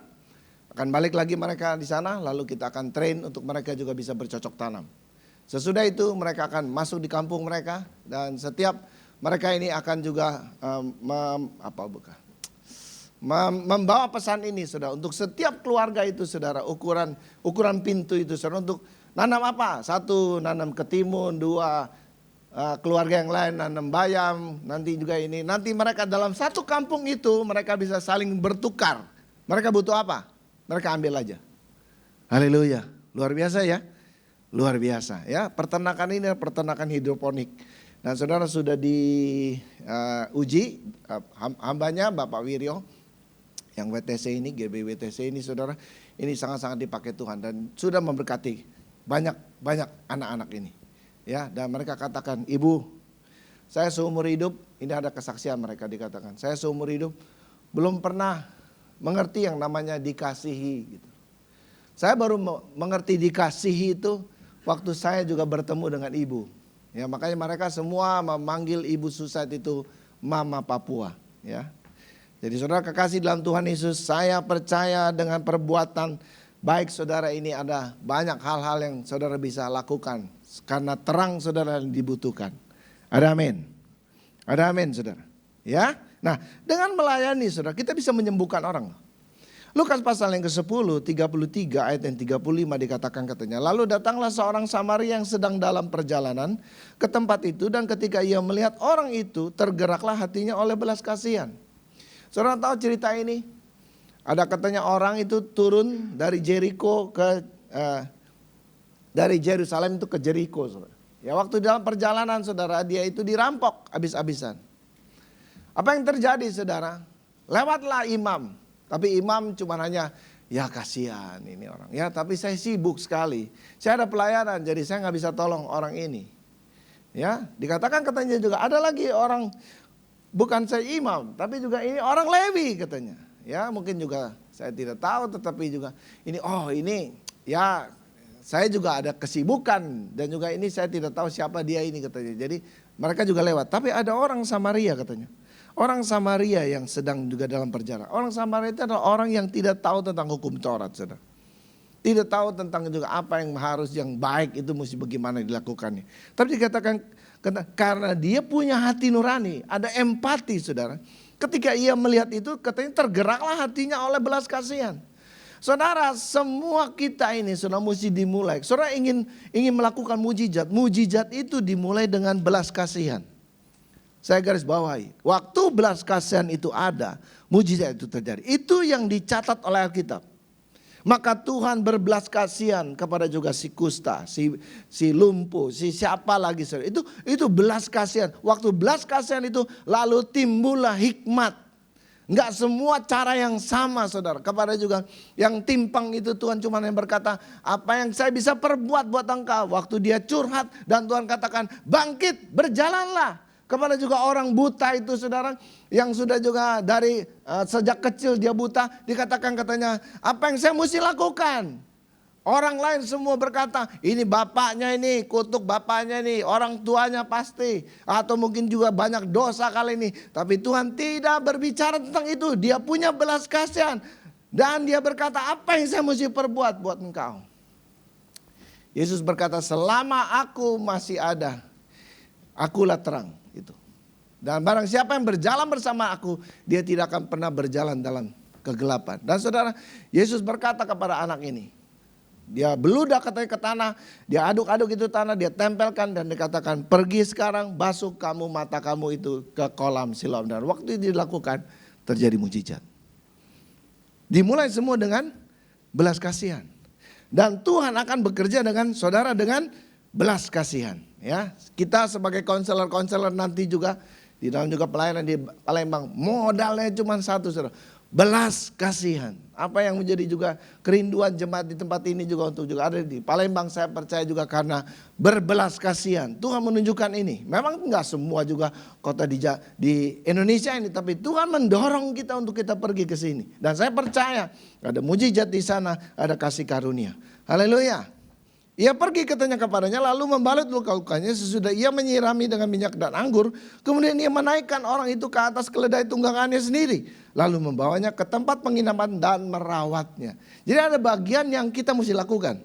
Speaker 2: Akan balik lagi mereka di sana. Lalu kita akan train untuk mereka juga bisa bercocok tanam. Sesudah itu mereka akan masuk di kampung mereka. Dan setiap mereka ini akan juga membawa pesan ini saudara. Untuk setiap keluarga itu saudara. Ukuran pintu itu saudara. Untuk nanam apa? 1 nanam ketimun, 2 keluarga yang lain nanam bayam. Nanti juga ini. Nanti mereka dalam satu kampung itu mereka bisa saling bertukar. Mereka butuh apa? Mereka ambil aja. Haleluya. Luar biasa ya. Luar biasa ya. Peternakan ini adalah peternakan hidroponik. Dan saudara sudah diuji hambanya Bapak Wiryo. Yang WTC ini, GB WTC ini saudara. Ini sangat-sangat dipakai Tuhan. Dan sudah memberkati banyak anak-anak ini. Ya, dan mereka katakan, Ibu, saya seumur hidup, ini ada kesaksian mereka dikatakan. Saya seumur hidup belum pernah mengerti yang namanya dikasihi gitu. Saya baru mengerti dikasihi itu waktu saya juga bertemu dengan Ibu. Ya, makanya mereka semua memanggil Ibu Suset itu Mama Papua, ya. Jadi saudara kekasih dalam Tuhan Yesus, saya percaya dengan perbuatan baik saudara ini ada banyak hal-hal yang saudara bisa lakukan. Karena terang saudara yang dibutuhkan. Ada amin. Ada amin saudara. Ya. Nah dengan melayani saudara kita bisa menyembuhkan orang. Lukas pasal yang ke-10 33 ayat yang 35 dikatakan katanya. Lalu datanglah seorang Samaria yang sedang dalam perjalanan ke tempat itu. Dan ketika ia melihat orang itu tergeraklah hatinya oleh belas kasihan. Saudara tahu cerita ini? Ada katanya orang itu turun dari Jericho dari Yerusalem itu ke Jericho. Saudara. Ya waktu dalam perjalanan saudara dia itu dirampok habis-habisan. Apa yang terjadi saudara? Lewatlah imam. Tapi imam cuma hanya ya kasihan ini orang. Ya tapi saya sibuk sekali. Saya ada pelayanan jadi saya nggak bisa tolong orang ini. Ya dikatakan katanya juga ada lagi orang bukan saya imam. Tapi juga ini orang Lewi katanya. Ya mungkin juga saya tidak tahu tetapi juga ini ya saya juga ada kesibukan dan juga ini saya tidak tahu siapa dia ini katanya. Jadi mereka juga lewat. Tapi ada orang Samaria katanya. Orang Samaria yang sedang juga dalam perjalanan. Orang Samaria itu adalah orang yang tidak tahu tentang hukum Taurat. Saudara. tidak tahu tentang juga apa yang harus, yang baik itu mesti bagaimana dilakukannya. Tapi dikatakan karena dia punya hati nurani, ada empati saudara. Ketika ia melihat itu katanya tergeraklah hatinya oleh belas kasihan. Saudara, semua kita ini saudara mesti dimulai. Saudara ingin melakukan mujizat. Mujizat itu dimulai dengan belas kasihan. Saya garis bawahi. Waktu belas kasihan itu ada, mujizat itu terjadi. Itu yang dicatat oleh Alkitab. Maka Tuhan berbelas kasihan kepada juga si kusta, si lumpuh, si siapa lagi. Itu belas kasihan. Waktu belas kasihan itu lalu timbullah hikmat. Enggak semua cara yang sama saudara. Kepada juga yang timpang itu Tuhan cuma yang berkata, apa yang saya bisa perbuat buat engkau. Waktu dia curhat dan Tuhan katakan, bangkit berjalanlah. Kepada juga orang buta itu saudara, yang sudah juga dari sejak kecil dia buta, dikatakan katanya, apa yang saya mesti lakukan? Orang lain semua berkata, ini bapaknya ini, kutuk bapaknya ini, orang tuanya pasti. Atau mungkin juga banyak dosa kali ini. Tapi Tuhan tidak berbicara tentang itu, dia punya belas kasihan. Dan dia berkata, apa yang saya mesti perbuat buat engkau? Yesus berkata, selama aku masih ada, akulah terang. Itu. Dan barang siapa yang berjalan bersama aku, dia tidak akan pernah berjalan dalam kegelapan. Dan saudara, Yesus berkata kepada anak ini, dia beludak katanya ke tanah, dia aduk-aduk itu tanah, dia tempelkan dan dikatakan, pergi sekarang basuh kamu mata kamu itu ke kolam Siloam. Dan waktu itu dilakukan, terjadi mujizat. Dimulai semua dengan belas kasihan. Dan Tuhan akan bekerja dengan saudara dengan belas kasihan. Ya, kita sebagai konselor nanti juga di dalam juga pelayanan di Palembang, modalnya cuma satu saudara, belas kasihan. Apa yang menjadi juga kerinduan jemaat di tempat ini juga untuk juga ada di Palembang, saya percaya juga karena berbelas kasihan. Tuhan menunjukkan ini. Memang enggak semua juga kota di Indonesia ini, tapi Tuhan mendorong kita untuk kita pergi ke sini. Dan saya percaya ada mujizat di sana, ada kasih karunia. Haleluya. Ia pergi katanya kepadanya lalu membalut luka-lukanya sesudah ia menyirami dengan minyak dan anggur. Kemudian ia menaikkan orang itu ke atas keledai tunggangannya sendiri. Lalu membawanya ke tempat penginapan dan merawatnya. Jadi ada bagian yang kita mesti lakukan.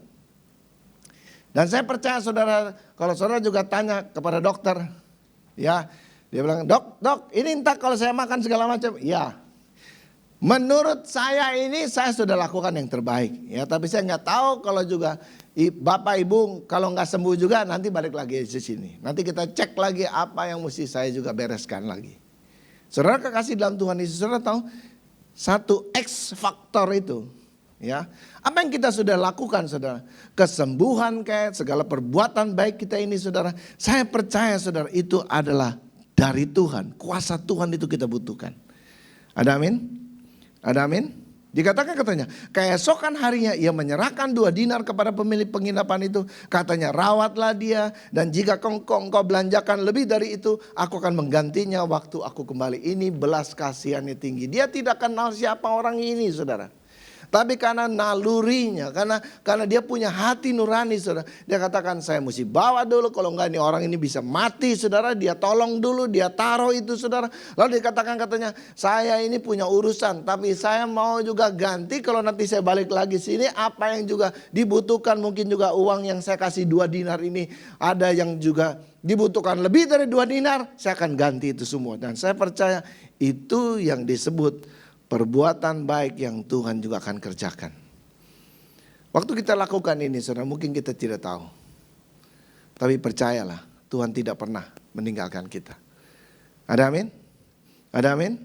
Speaker 2: Dan saya percaya saudara, kalau saudara juga tanya kepada dokter. Ya, dia bilang, dok ini entah kalau saya makan segala macam. Ya, menurut saya ini saya sudah lakukan yang terbaik. Ya, tapi saya nggak tahu kalau juga Bapak Ibu kalau nggak sembuh juga nanti balik lagi di sini. Nanti kita cek lagi apa yang mesti saya juga bereskan lagi. Saudara kekasih dalam Tuhan Yesus, saudara tahu satu X faktor itu, ya. Apa yang kita sudah lakukan, saudara? Kesembuhan kayak segala perbuatan baik kita ini, saudara. Saya percaya, saudara, itu adalah dari Tuhan. Kuasa Tuhan itu kita butuhkan. Ada amin? Ada amin? Dikatakan katanya, keesokan harinya ia menyerahkan 2 dinar kepada pemilik penginapan itu. Katanya, rawatlah dia dan jika engkau belanjakan lebih dari itu, aku akan menggantinya waktu aku kembali. Ini belas kasihannya tinggi. Dia tidak kenal siapa orang ini, saudara. Tapi karena nalurinya, karena dia punya hati nurani, saudara. Dia katakan, saya mesti bawa dulu, kalau enggak ini orang ini bisa mati, saudara. Dia tolong dulu, dia taruh itu, saudara. Lalu dikatakan katanya, saya ini punya urusan, tapi saya mau juga ganti kalau nanti saya balik lagi sini. Apa yang juga dibutuhkan, mungkin juga uang yang saya kasih 2 dinar ini, ada yang juga dibutuhkan lebih dari 2 dinar, saya akan ganti itu semua. Dan saya percaya itu yang disebut perbuatan baik yang Tuhan juga akan kerjakan. Waktu kita lakukan ini, saudara, mungkin kita tidak tahu. Tapi percayalah, Tuhan tidak pernah meninggalkan kita. Ada amin? Ada amin?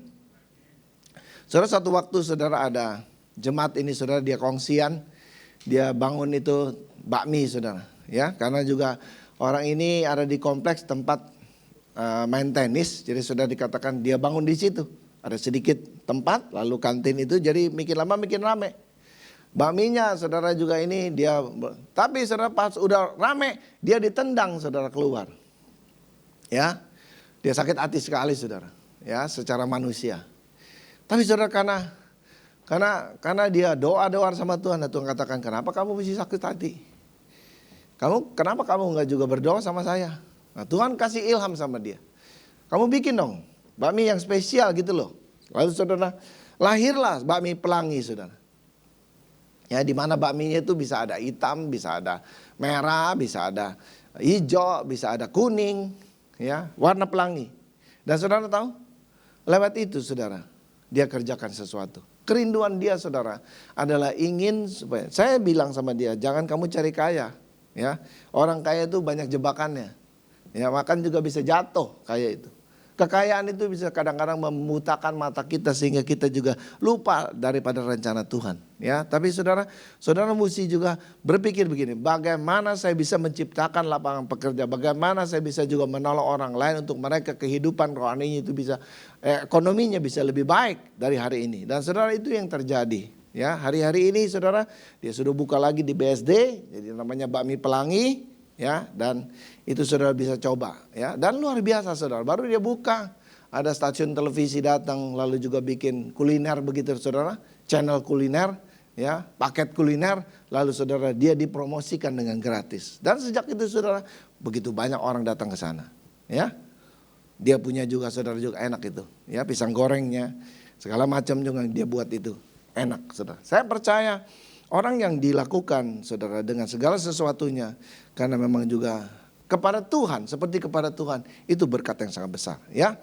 Speaker 2: Saudara, satu waktu saudara ada jemaat ini, saudara, dia kongsian. Dia bangun itu bakmi, saudara. Ya, karena juga orang ini ada di kompleks tempat main tenis. Jadi saudara dikatakan dia bangun di situ. Ada sedikit tempat, lalu kantin itu jadi makin lama makin rame. Bakminya saudara juga ini dia, tapi saudara pas udah rame, dia ditendang saudara keluar. Ya, dia sakit hati sekali saudara. Ya, secara manusia. Tapi saudara karena dia doa sama Tuhan, dan Tuhan katakan, kenapa kamu mesti sakit hati? Kenapa kamu nggak juga berdoa sama saya? Nah, Tuhan kasih ilham sama dia. Kamu bikin dong bakmi yang spesial gitu loh. Lalu saudara, lahirlah bakmi pelangi saudara. Ya, di mana bakminya itu bisa ada hitam, bisa ada merah, bisa ada hijau, bisa ada kuning, ya, warna pelangi. Dan saudara tahu, lewat itu saudara, dia kerjakan sesuatu. Kerinduan dia saudara adalah ingin supaya, saya bilang sama dia, jangan kamu cari kaya, ya. Orang kaya itu banyak jebakannya, ya, makan juga bisa jatuh kaya itu. Kekayaan itu bisa kadang-kadang membutakan mata kita sehingga kita juga lupa daripada rencana Tuhan. Ya, tapi saudara mesti juga berpikir begini, bagaimana saya bisa menciptakan lapangan pekerja, bagaimana saya bisa juga menolong orang lain untuk mereka kehidupan rohaninya itu bisa, ekonominya bisa lebih baik dari hari ini. Dan saudara itu yang terjadi. Ya, hari-hari ini saudara dia sudah buka lagi di BSD, jadi namanya bakmi pelangi. Ya, dan itu saudara bisa coba, ya, dan luar biasa saudara, baru dia buka, ada stasiun televisi datang, lalu juga bikin kuliner begitu saudara, channel kuliner, ya, paket kuliner, lalu saudara dia dipromosikan dengan gratis, dan sejak itu saudara begitu banyak orang datang ke sana, ya, dia punya juga saudara juga enak itu, ya, pisang gorengnya, segala macam juga dia buat itu enak saudara. Saya percaya orang yang dilakukan saudara dengan segala sesuatunya karena memang juga kepada Tuhan, seperti kepada Tuhan, itu berkat yang sangat besar, ya.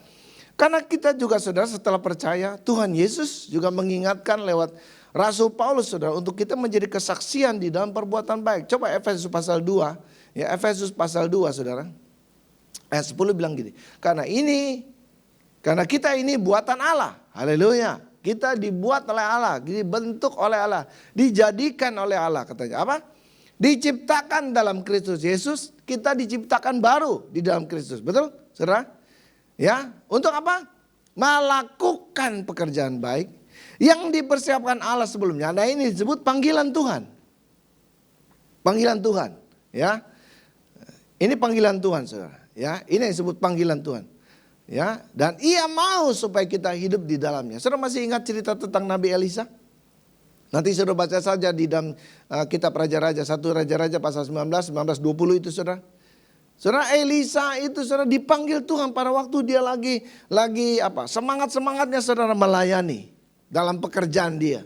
Speaker 2: Karena kita juga saudara setelah percaya, Tuhan Yesus juga mengingatkan lewat Rasul Paulus saudara untuk kita menjadi kesaksian di dalam perbuatan baik. Coba Efesus pasal 2, ya, Efesus pasal 2 saudara. Ayat 10 bilang gini, karena kita ini buatan Allah. Haleluya. Kita dibuat oleh Allah, dibentuk oleh Allah, dijadikan oleh Allah, katanya apa? Diciptakan dalam Kristus Yesus, kita diciptakan baru di dalam Kristus. Betul, saudara? Ya, untuk apa? Melakukan pekerjaan baik yang dipersiapkan Allah sebelumnya. Nah, ini disebut panggilan Tuhan. Panggilan Tuhan, ya. Ini panggilan Tuhan, saudara. Ya, ini yang disebut panggilan Tuhan. Ya, dan ia mau supaya kita hidup di dalamnya. Saudara masih ingat cerita tentang Nabi Elisa? Nanti saudara baca saja di dalam kitab Raja-Raja, 1 Raja-Raja pasal 19-20 itu saudara. Saudara Elisa itu saudara dipanggil Tuhan pada waktu dia lagi apa? Semangat-semangatnya saudara melayani dalam pekerjaan dia.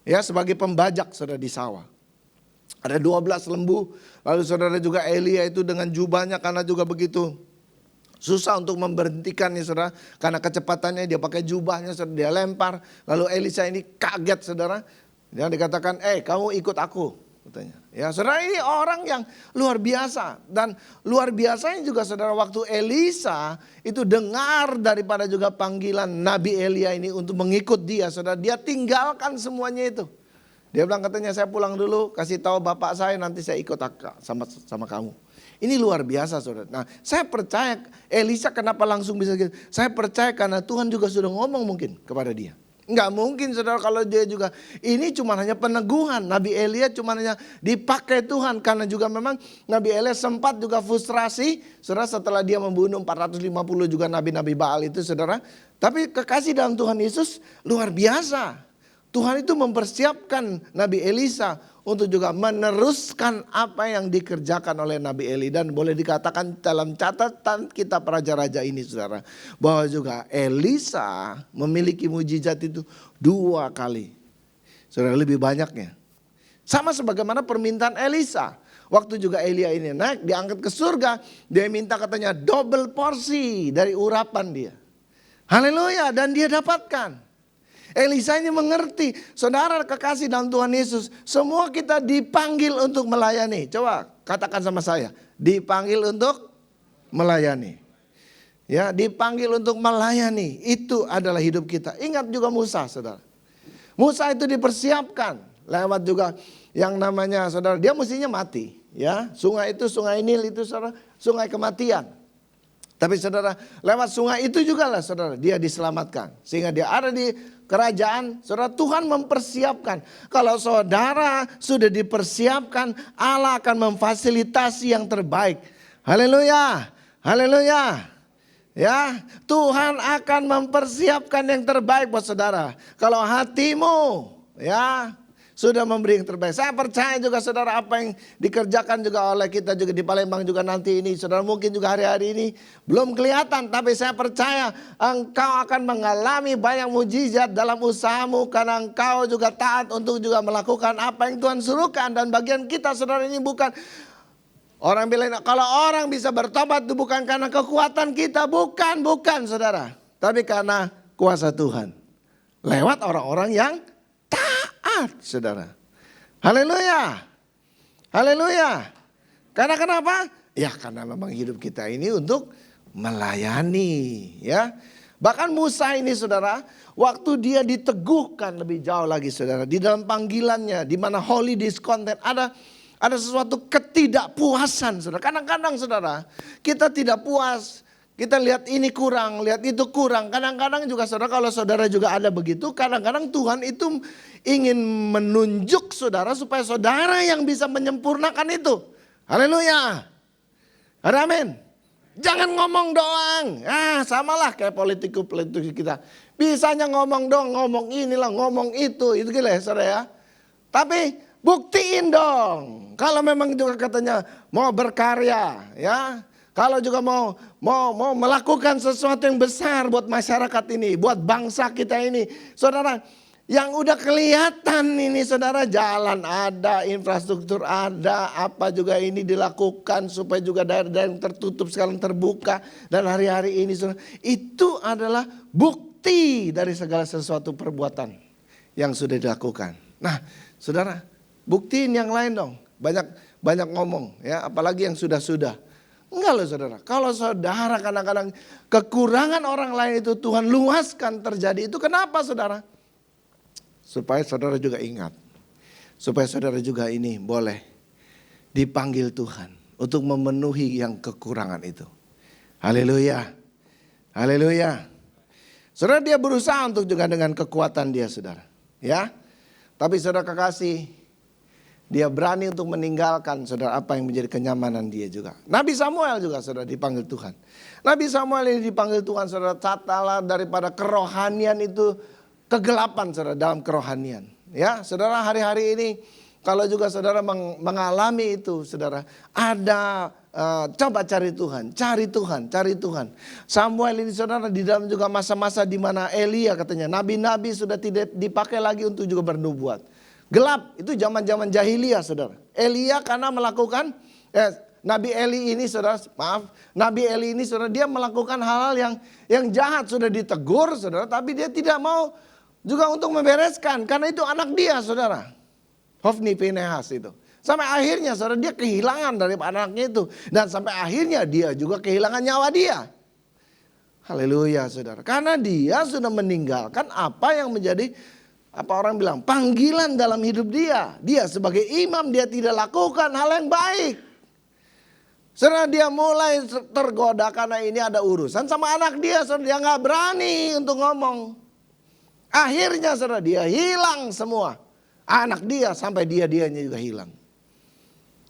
Speaker 2: Ya, sebagai pembajak saudara di sawah. Ada 12 lembu, lalu saudara juga Elia itu dengan jubahnya karena juga begitu susah untuk memberhentikannya saudara. Karena kecepatannya dia pakai jubahnya saudara, dia lempar. Lalu Elisa ini kaget saudara. Dia dikatakan, kamu ikut aku, katanya. Ya, saudara ini orang yang luar biasa. Dan luar biasanya juga saudara waktu Elisa itu dengar daripada juga panggilan Nabi Elia ini untuk mengikut dia. Saudara, dia tinggalkan semuanya itu. Dia bilang katanya saya pulang dulu, kasih tahu bapak saya nanti saya ikut sama kamu. Ini luar biasa saudara. Nah, saya percaya Elisa kenapa langsung bisa gitu. Saya percaya karena Tuhan juga sudah ngomong mungkin kepada dia. Enggak mungkin saudara kalau dia juga, ini cuma hanya peneguhan. Nabi Elia cuma hanya dipakai Tuhan. Karena juga memang Nabi Elia sempat juga frustrasi. Saudara setelah dia membunuh 450 juga nabi-nabi Baal itu saudara. Tapi kekasih dalam Tuhan Yesus luar biasa. Tuhan itu mempersiapkan Nabi Elisa untuk juga meneruskan apa yang dikerjakan oleh Nabi Eli. Dan boleh dikatakan dalam catatan kitab Raja-Raja ini saudara, bahwa juga Elisa memiliki mujizat itu 2 kali. Saudara, lebih banyaknya. Sama sebagaimana permintaan Elisa. Waktu juga Elia ini naik diangkat ke surga, dia minta katanya double porsi dari urapan dia. Haleluya, dan dia dapatkan. Elisa ini mengerti, saudara kekasih dalam Tuhan Yesus, semua kita dipanggil untuk melayani. Coba katakan sama saya, dipanggil untuk melayani. Ya, dipanggil untuk melayani, itu adalah hidup kita. Ingat juga Musa, saudara. Musa itu dipersiapkan lewat juga yang namanya saudara, dia mestinya mati. Ya, sungai itu, sungai Nil itu saudara, sungai kematian. Tapi saudara, lewat sungai itu juga lah saudara, dia diselamatkan. Sehingga dia ada di kerajaan, saudara, Tuhan mempersiapkan. Kalau saudara sudah dipersiapkan, Allah akan memfasilitasi yang terbaik. Haleluya, haleluya. Ya, Tuhan akan mempersiapkan yang terbaik buat saudara. Kalau hatimu, ya, sudah memberi yang terbaik. Saya percaya juga saudara apa yang dikerjakan juga oleh kita juga di Palembang juga nanti ini. Saudara mungkin juga hari-hari ini belum kelihatan. Tapi saya percaya engkau akan mengalami banyak mujizat dalam usahamu. Karena engkau juga taat untuk juga melakukan apa yang Tuhan suruhkan. Dan bagian kita saudara ini bukan, orang bilang kalau orang bisa bertobat itu bukan karena kekuatan kita. Bukan saudara. Tapi karena kuasa Tuhan. Lewat orang-orang yang taat, saudara. Haleluya. Haleluya. Karena kenapa? Ya karena memang hidup kita ini untuk melayani, ya. Bahkan Musa ini saudara, waktu dia diteguhkan lebih jauh lagi saudara, di dalam panggilannya, di mana holy discontent, ada sesuatu ketidakpuasan saudara. Kadang-kadang saudara, kita tidak puas. Kita lihat ini kurang, lihat itu kurang. Kadang-kadang juga saudara, kalau saudara juga ada begitu, kadang-kadang Tuhan itu ingin menunjuk saudara supaya saudara yang bisa menyempurnakan itu. Haleluya. Amin. Jangan ngomong doang. Samalah kayak politikus kita. Bisanya ngomong doang, ngomong inilah, ngomong itu gila ya saudara ya. Tapi buktiin dong. Kalau memang juga katanya mau berkarya, ya. Kalau juga mau melakukan sesuatu yang besar buat masyarakat ini, buat bangsa kita ini. Saudara, yang udah kelihatan ini saudara, jalan ada, infrastruktur ada, apa juga ini dilakukan supaya juga daerah-daerah yang tertutup sekarang terbuka. Dan hari-hari ini saudara, itu adalah bukti dari segala sesuatu perbuatan yang sudah dilakukan. Nah saudara, buktiin yang lain dong. Banyak ngomong ya, apalagi yang sudah-sudah. Enggak loh saudara, kalau saudara kadang-kadang kekurangan orang lain itu Tuhan luaskan terjadi, itu kenapa saudara? Supaya saudara juga ingat, supaya saudara juga ini boleh dipanggil Tuhan untuk memenuhi yang kekurangan itu. Haleluya, haleluya. Saudara, dia berusaha untuk juga dengan kekuatan dia saudara, ya. Tapi saudara kekasih, dia berani untuk meninggalkan saudara apa yang menjadi kenyamanan dia juga. Nabi Samuel juga saudara dipanggil Tuhan. Nabi Samuel ini dipanggil Tuhan saudara, catalah daripada kerohanian itu kegelapan saudara, dalam kerohanian. Ya saudara, hari-hari ini kalau juga saudara mengalami itu saudara, ada coba cari Tuhan, cari Tuhan, cari Tuhan. Samuel ini saudara di dalam juga masa-masa di mana Elia katanya, nabi-nabi sudah tidak dipakai lagi untuk juga bernubuat. Gelap, itu zaman-zaman jahiliyah saudara. Elia karena melakukan, Nabi Eli ini saudara, Nabi Eli ini saudara, dia melakukan hal-hal yang jahat, sudah ditegur saudara. Tapi dia tidak mau juga untuk membereskan, karena itu anak dia saudara. Hofni Pinehas itu. Sampai akhirnya saudara, dia kehilangan dari anaknya itu. Dan sampai akhirnya dia juga kehilangan nyawa dia. Haleluya saudara. Karena dia sudah meninggalkan apa yang menjadi, apa orang bilang, panggilan dalam hidup dia. Dia sebagai imam, dia tidak lakukan hal yang baik. Saudara, dia mulai tergoda karena ini ada urusan sama anak dia. Saudara, dia gak berani untuk ngomong. Akhirnya saudara, dia hilang semua. Anak dia sampai dianya juga hilang.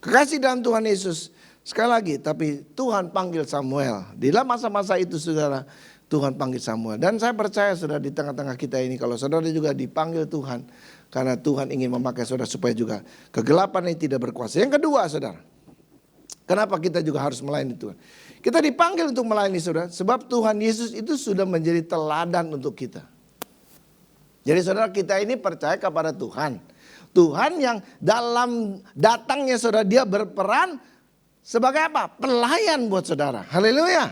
Speaker 2: Kekasih dalam Tuhan Yesus. Sekali lagi, tapi Tuhan panggil Samuel. Di dalam masa-masa itu saudara, Tuhan panggil Samuel. Dan saya percaya saudara, di tengah-tengah kita ini, kalau saudara juga dipanggil Tuhan, karena Tuhan ingin memakai saudara supaya juga kegelapan ini tidak berkuasa. Yang kedua saudara, kenapa kita juga harus melayani Tuhan? Kita dipanggil untuk melayani saudara, sebab Tuhan Yesus itu sudah menjadi teladan untuk kita. Jadi saudara, kita ini percaya kepada Tuhan. Tuhan yang dalam datangnya saudara, dia berperan sebagai apa? Pelayan buat saudara. Haleluya.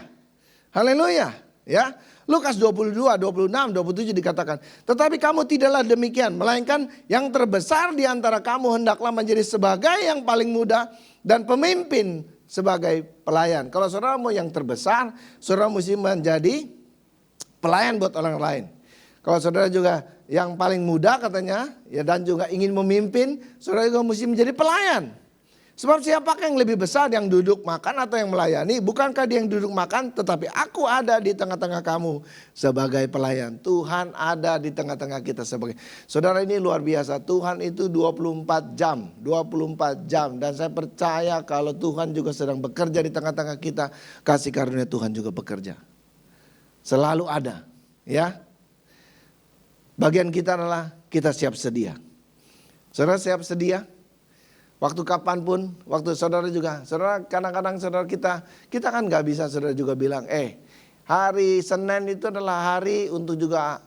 Speaker 2: Haleluya. Ya, Lukas 22, 26, 27 dikatakan, tetapi kamu tidaklah demikian, melainkan yang terbesar di antara kamu hendaklah menjadi sebagai yang paling muda dan pemimpin sebagai pelayan. Kalau saudara mau yang terbesar, saudara mesti menjadi pelayan buat orang lain. Kalau saudara juga yang paling muda katanya, ya dan juga ingin memimpin, saudara juga mesti menjadi pelayan. Sebab siapakah yang lebih besar, yang duduk makan atau yang melayani? Bukankah dia yang duduk makan, tetapi aku ada di tengah-tengah kamu sebagai pelayan. Tuhan ada di tengah-tengah kita sebagai. Saudara, ini luar biasa. Tuhan itu 24 jam. 24 jam. Dan saya percaya kalau Tuhan juga sedang bekerja di tengah-tengah kita, kasih karunia Tuhan juga bekerja. Selalu ada. Ya. Bagian kita adalah kita siap sedia. Saudara siap sedia? Waktu kapanpun, waktu saudara juga. Saudara kadang-kadang saudara kita kan gak bisa saudara juga bilang, hari Senin itu adalah hari untuk juga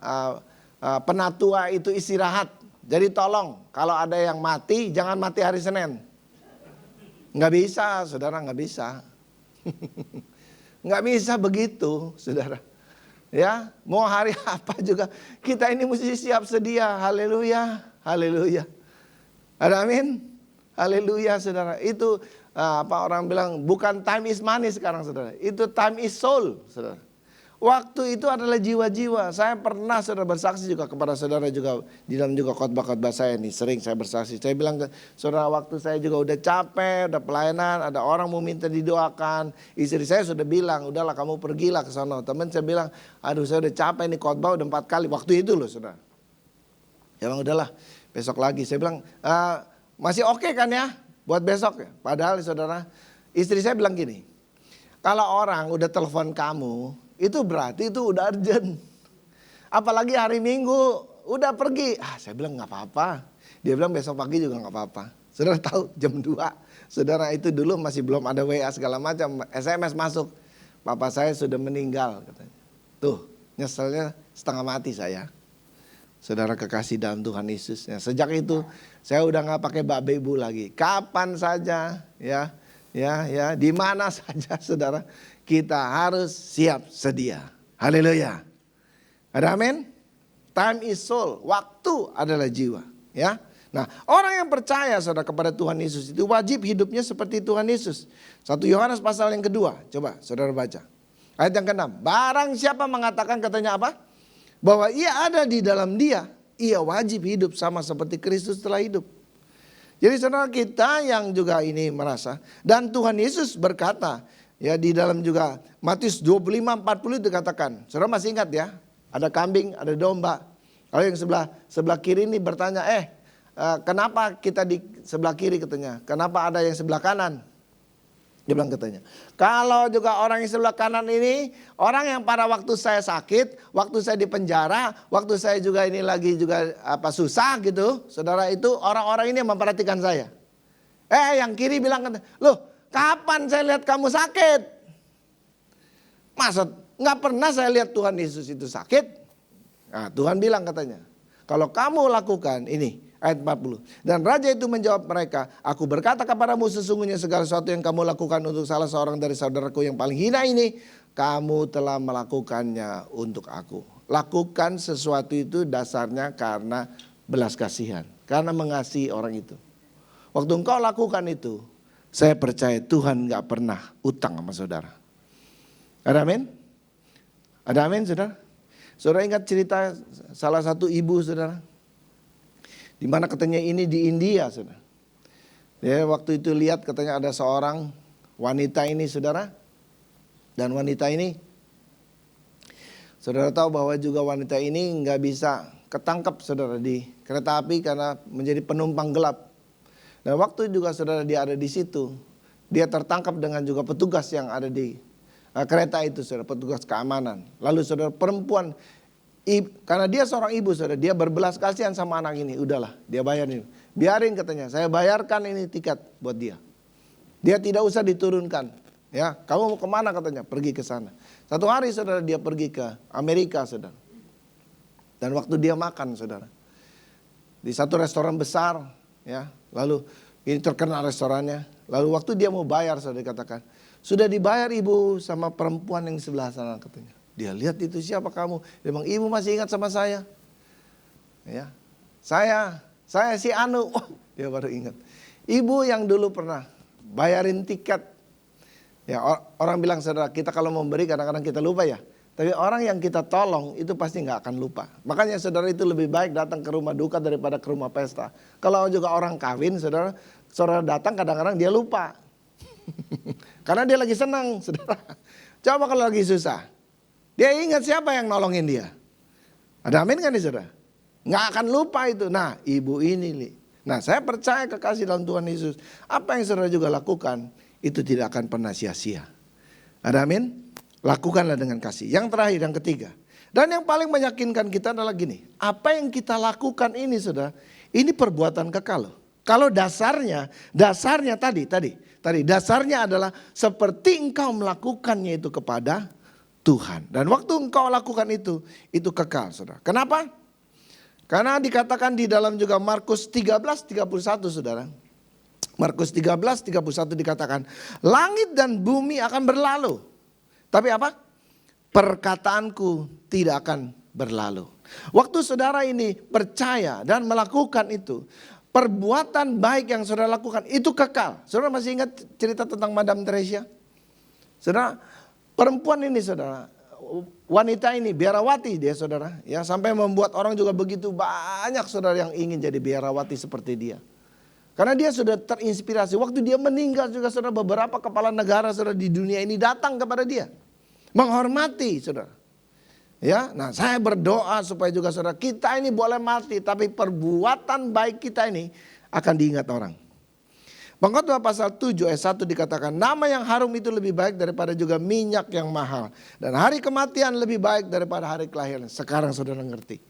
Speaker 2: penatua itu istirahat. Jadi tolong kalau ada yang mati, jangan mati hari Senin. Gak bisa, saudara gak bisa. Gak bisa begitu, saudara. Ya, mau hari apa juga kita ini mesti siap sedia. Haleluya, haleluya. Ada amin. Haleluya, saudara. Itu apa orang bilang, bukan time is money sekarang, saudara. Itu time is soul, saudara. Waktu itu adalah jiwa-jiwa. Saya pernah saudara bersaksi juga kepada saudara juga di dalam juga khotbah-khotbah saya nih. Sering saya bersaksi. Saya bilang ke saudara, waktu saya juga udah capek, udah pelayanan, ada orang mau minta didoakan. Istri saya sudah bilang, udahlah kamu pergilah ke sana. Teman saya bilang, aduh saya udah capek nih, khotbah udah 4 kali. Waktu itu loh saudara. Ya bang udahlah, besok lagi. Saya bilang, masih oke kan ya buat besok ya. Padahal saudara, istri saya bilang gini, kalau orang udah telepon kamu, itu berarti itu udah urgent. Apalagi hari Minggu udah pergi. Saya bilang gak apa-apa. Dia bilang besok pagi juga gak apa-apa. Saudara tahu jam 2. Saudara itu dulu masih belum ada WA segala macam. SMS masuk. Papa saya sudah meninggal katanya. Tuh nyeselnya setengah mati saya. Saudara kekasih dalam Tuhan Yesus. Sejak itu saya udah gak pakai babe ibu lagi. Kapan saja ya di mana saja saudara. Kita harus siap sedia. Haleluya. Ada amin? Time is soul. Waktu adalah jiwa. Ya. Nah, orang yang percaya saudara kepada Tuhan Yesus itu wajib hidupnya seperti Tuhan Yesus. 1 Yohanes pasal yang kedua. Coba saudara baca. Ayat yang ke-6. Barang siapa mengatakan katanya apa? Bahwa ia ada di dalam dia. Ia wajib hidup sama seperti Kristus telah hidup. Jadi saudara kita yang juga ini merasa. Dan Tuhan Yesus berkata. Ya di dalam juga Matius 25:40 dikatakan. Saudara masih ingat ya? Ada kambing, ada domba. Kalau yang sebelah kiri ini bertanya, kenapa kita di sebelah kiri katanya? Kenapa ada yang sebelah kanan? Dia bilang katanya, kalau juga orang yang sebelah kanan ini, orang yang pada waktu saya sakit, waktu saya di penjara, waktu saya juga ini lagi juga susah gitu. Saudara itu orang-orang ini yang memperhatikan saya. Yang kiri bilang, loh, kapan saya lihat kamu sakit? Masa gak pernah saya lihat Tuhan Yesus itu sakit? Nah, Tuhan bilang katanya, kalau kamu lakukan ini, ayat 40. Dan raja itu menjawab mereka, aku berkata kepadamu sesungguhnya segala sesuatu yang kamu lakukan untuk salah seorang dari saudaraku yang paling hina ini, kamu telah melakukannya untuk aku. Lakukan sesuatu itu dasarnya karena belas kasihan, karena mengasihi orang itu. Waktu engkau lakukan itu, saya percaya Tuhan gak pernah utang sama saudara. Ada amin? Ada amin saudara? Saudara ingat cerita salah satu ibu saudara? Dimana katanya ini di India saudara. Ya, waktu itu lihat katanya ada seorang wanita ini saudara. Dan wanita ini, saudara tahu bahwa juga wanita ini gak bisa ketangkap saudara di kereta api karena menjadi penumpang gelap. Dan waktu juga saudara dia ada di situ, dia tertangkap dengan juga petugas yang ada di kereta itu saudara, petugas keamanan. Lalu saudara perempuan, karena dia seorang ibu saudara, dia berbelas kasihan sama anak ini. Udahlah dia bayarin, biarin katanya, saya bayarkan ini tiket buat dia. Dia tidak usah diturunkan. Ya, kamu mau kemana katanya, pergi ke sana. Satu hari saudara dia pergi ke Amerika saudara. Dan waktu dia makan saudara, di satu restoran besar ya. Lalu ini terkenal restorannya. Lalu waktu dia mau bayar saudara dikatakan, sudah dibayar ibu sama perempuan yang sebelah sana katanya. Dia lihat itu siapa kamu? Dia bilang ibu masih ingat sama saya. Ya, saya si Anu. Dia baru ingat. Ibu yang dulu pernah bayarin tiket. Ya orang bilang saudara kita kalau memberi kadang-kadang kita lupa ya. Tapi orang yang kita tolong itu pasti gak akan lupa. Makanya saudara itu lebih baik datang ke rumah duka daripada ke rumah pesta. Kalau juga orang kawin saudara datang kadang-kadang dia lupa. Karena dia lagi senang saudara. Coba kalau lagi susah. Dia ingat siapa yang nolongin dia. Ada amin kan nih saudara? Gak akan lupa itu. Nah ibu ini. Nah saya percaya kekasih dalam Tuhan Yesus. Apa yang saudara juga lakukan itu tidak akan pernah sia-sia. Ada amin? Lakukanlah dengan kasih. Yang terakhir, yang ketiga. Dan yang paling meyakinkan kita adalah gini. Apa yang kita lakukan ini saudara, Ini perbuatan kekal loh. Kalau dasarnya tadi dasarnya adalah seperti engkau melakukannya itu kepada Tuhan. Dan waktu engkau lakukan itu kekal, saudara. Kenapa? Karena dikatakan di dalam juga Markus 13:31, saudara. Markus 13:31 dikatakan, langit dan bumi akan berlalu. Tapi apa? Perkataanku tidak akan berlalu. Waktu saudara ini percaya dan melakukan itu, perbuatan baik yang saudara lakukan itu kekal. Saudara masih ingat cerita tentang Madam Teresa? Saudara, perempuan ini saudara, wanita ini biarawati dia saudara, ya sampai membuat orang juga begitu banyak saudara yang ingin jadi biarawati seperti dia. Karena dia sudah terinspirasi. Waktu dia meninggal juga saudara, beberapa kepala negara saudara di dunia ini datang kepada dia, menghormati saudara. Ya, nah saya berdoa supaya juga saudara kita ini boleh mati, tapi perbuatan baik kita ini akan diingat orang. Pengkhotbah pasal 7 ayat 1 dikatakan, nama yang harum itu lebih baik daripada juga minyak yang mahal. Dan hari kematian lebih baik daripada hari kelahiran. Sekarang saudara ngerti.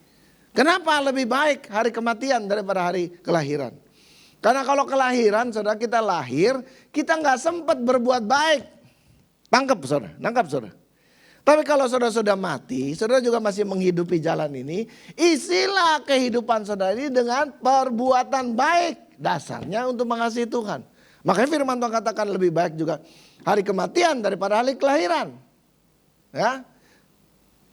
Speaker 2: Kenapa lebih baik hari kematian daripada hari kelahiran? Karena kalau kelahiran saudara, kita lahir, kita gak sempat berbuat baik. Nangkap saudara. Tapi kalau saudara sudah mati, saudara juga masih menghidupi jalan ini, isilah kehidupan saudara ini dengan perbuatan baik. Dasarnya untuk mengasihi Tuhan. Makanya firman Tuhan katakan lebih baik juga hari kematian daripada hari kelahiran. Ya.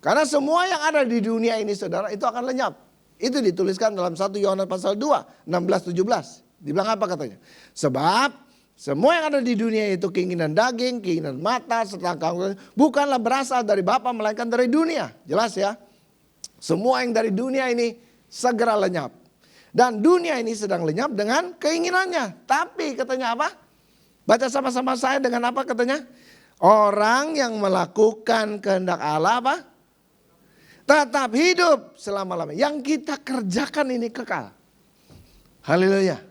Speaker 2: Karena semua yang ada di dunia ini saudara itu akan lenyap. Itu dituliskan dalam 1 Yohanes pasal 2, 16-17. Dibilang apa katanya? Sebab semua yang ada di dunia itu keinginan daging, keinginan mata, serta bukanlah berasal dari Bapa melainkan dari dunia. Jelas ya. Semua yang dari dunia ini segera lenyap. Dan dunia ini sedang lenyap dengan keinginannya. Tapi katanya apa? Baca sama-sama saya dengan apa katanya? Orang yang melakukan kehendak Allah apa? Tetap hidup selama-lamanya. Yang kita kerjakan ini kekal. Haleluya.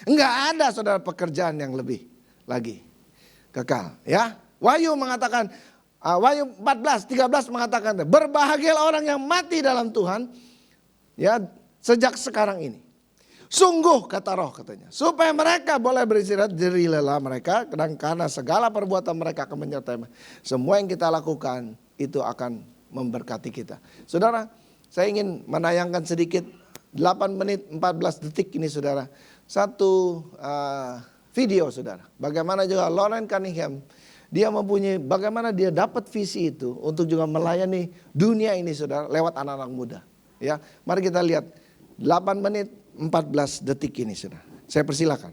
Speaker 2: Enggak ada saudara pekerjaan yang lebih lagi kekal ya. Wahyu mengatakan, Wahyu 14:13 mengatakan, berbahagialah orang yang mati dalam Tuhan ya sejak sekarang ini. Sungguh kata Roh katanya, supaya mereka boleh beristirahat dari lelah mereka, dan karena segala perbuatan mereka akan menyertai. Semua yang kita lakukan itu akan memberkati kita. Saudara, saya ingin menayangkan sedikit 8 menit 14 detik ini saudara. Satu video saudara. Bagaimana juga Loren Cunningham. Dia mempunyai bagaimana dia dapat visi itu untuk juga melayani dunia ini saudara lewat anak-anak muda. Ya, mari kita lihat 8 menit 14 detik ini saudara. Saya persilakan.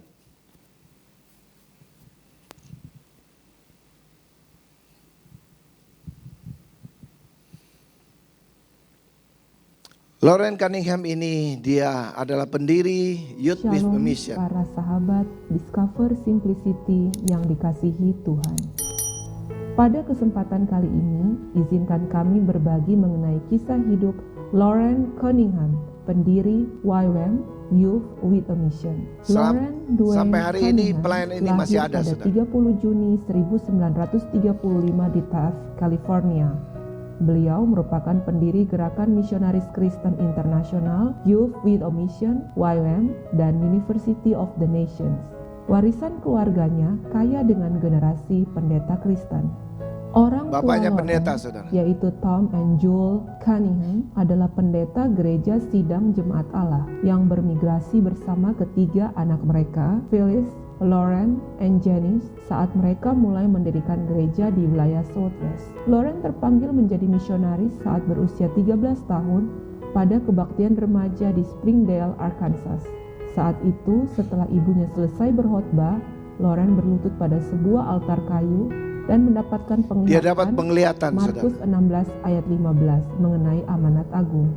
Speaker 2: Loren Cunningham ini dia adalah pendiri Youth with a Mission.
Speaker 5: Para sahabat Discover Simplicity yang dikasihi Tuhan. Pada kesempatan kali ini, izinkan kami berbagi mengenai kisah hidup Loren Cunningham, pendiri YWAM Youth with a Mission. Loren Dwayne
Speaker 2: sampai hari ini pelayan ini masih ada
Speaker 5: pada 30 Juni 1935 di Taft, California. Beliau merupakan pendiri Gerakan Misionaris Kristen Internasional, Youth with a Mission, YWAM, dan University of the Nations. Warisan keluarganya kaya dengan generasi pendeta Kristen. Orang
Speaker 2: Bapaknya
Speaker 5: tua
Speaker 2: pendeta,
Speaker 5: Loren,
Speaker 2: saudara.
Speaker 5: yaitu Tom and Joel Cunningham, adalah pendeta gereja Sidang Jemaat Allah yang bermigrasi bersama ketiga anak mereka, Phyllis, Loren, and Janice, saat mereka mulai mendirikan gereja di wilayah Southwest. Loren terpanggil menjadi misionaris saat berusia 13 tahun pada kebaktian remaja di Springdale, Arkansas. Saat itu, setelah ibunya selesai berkhotbah, Loren berlutut pada sebuah altar kayu dan mendapatkan penglihatan.
Speaker 2: Dia dapat penglihatan,
Speaker 5: Markus
Speaker 2: saudara.
Speaker 5: 16 ayat 15 mengenai amanat agung.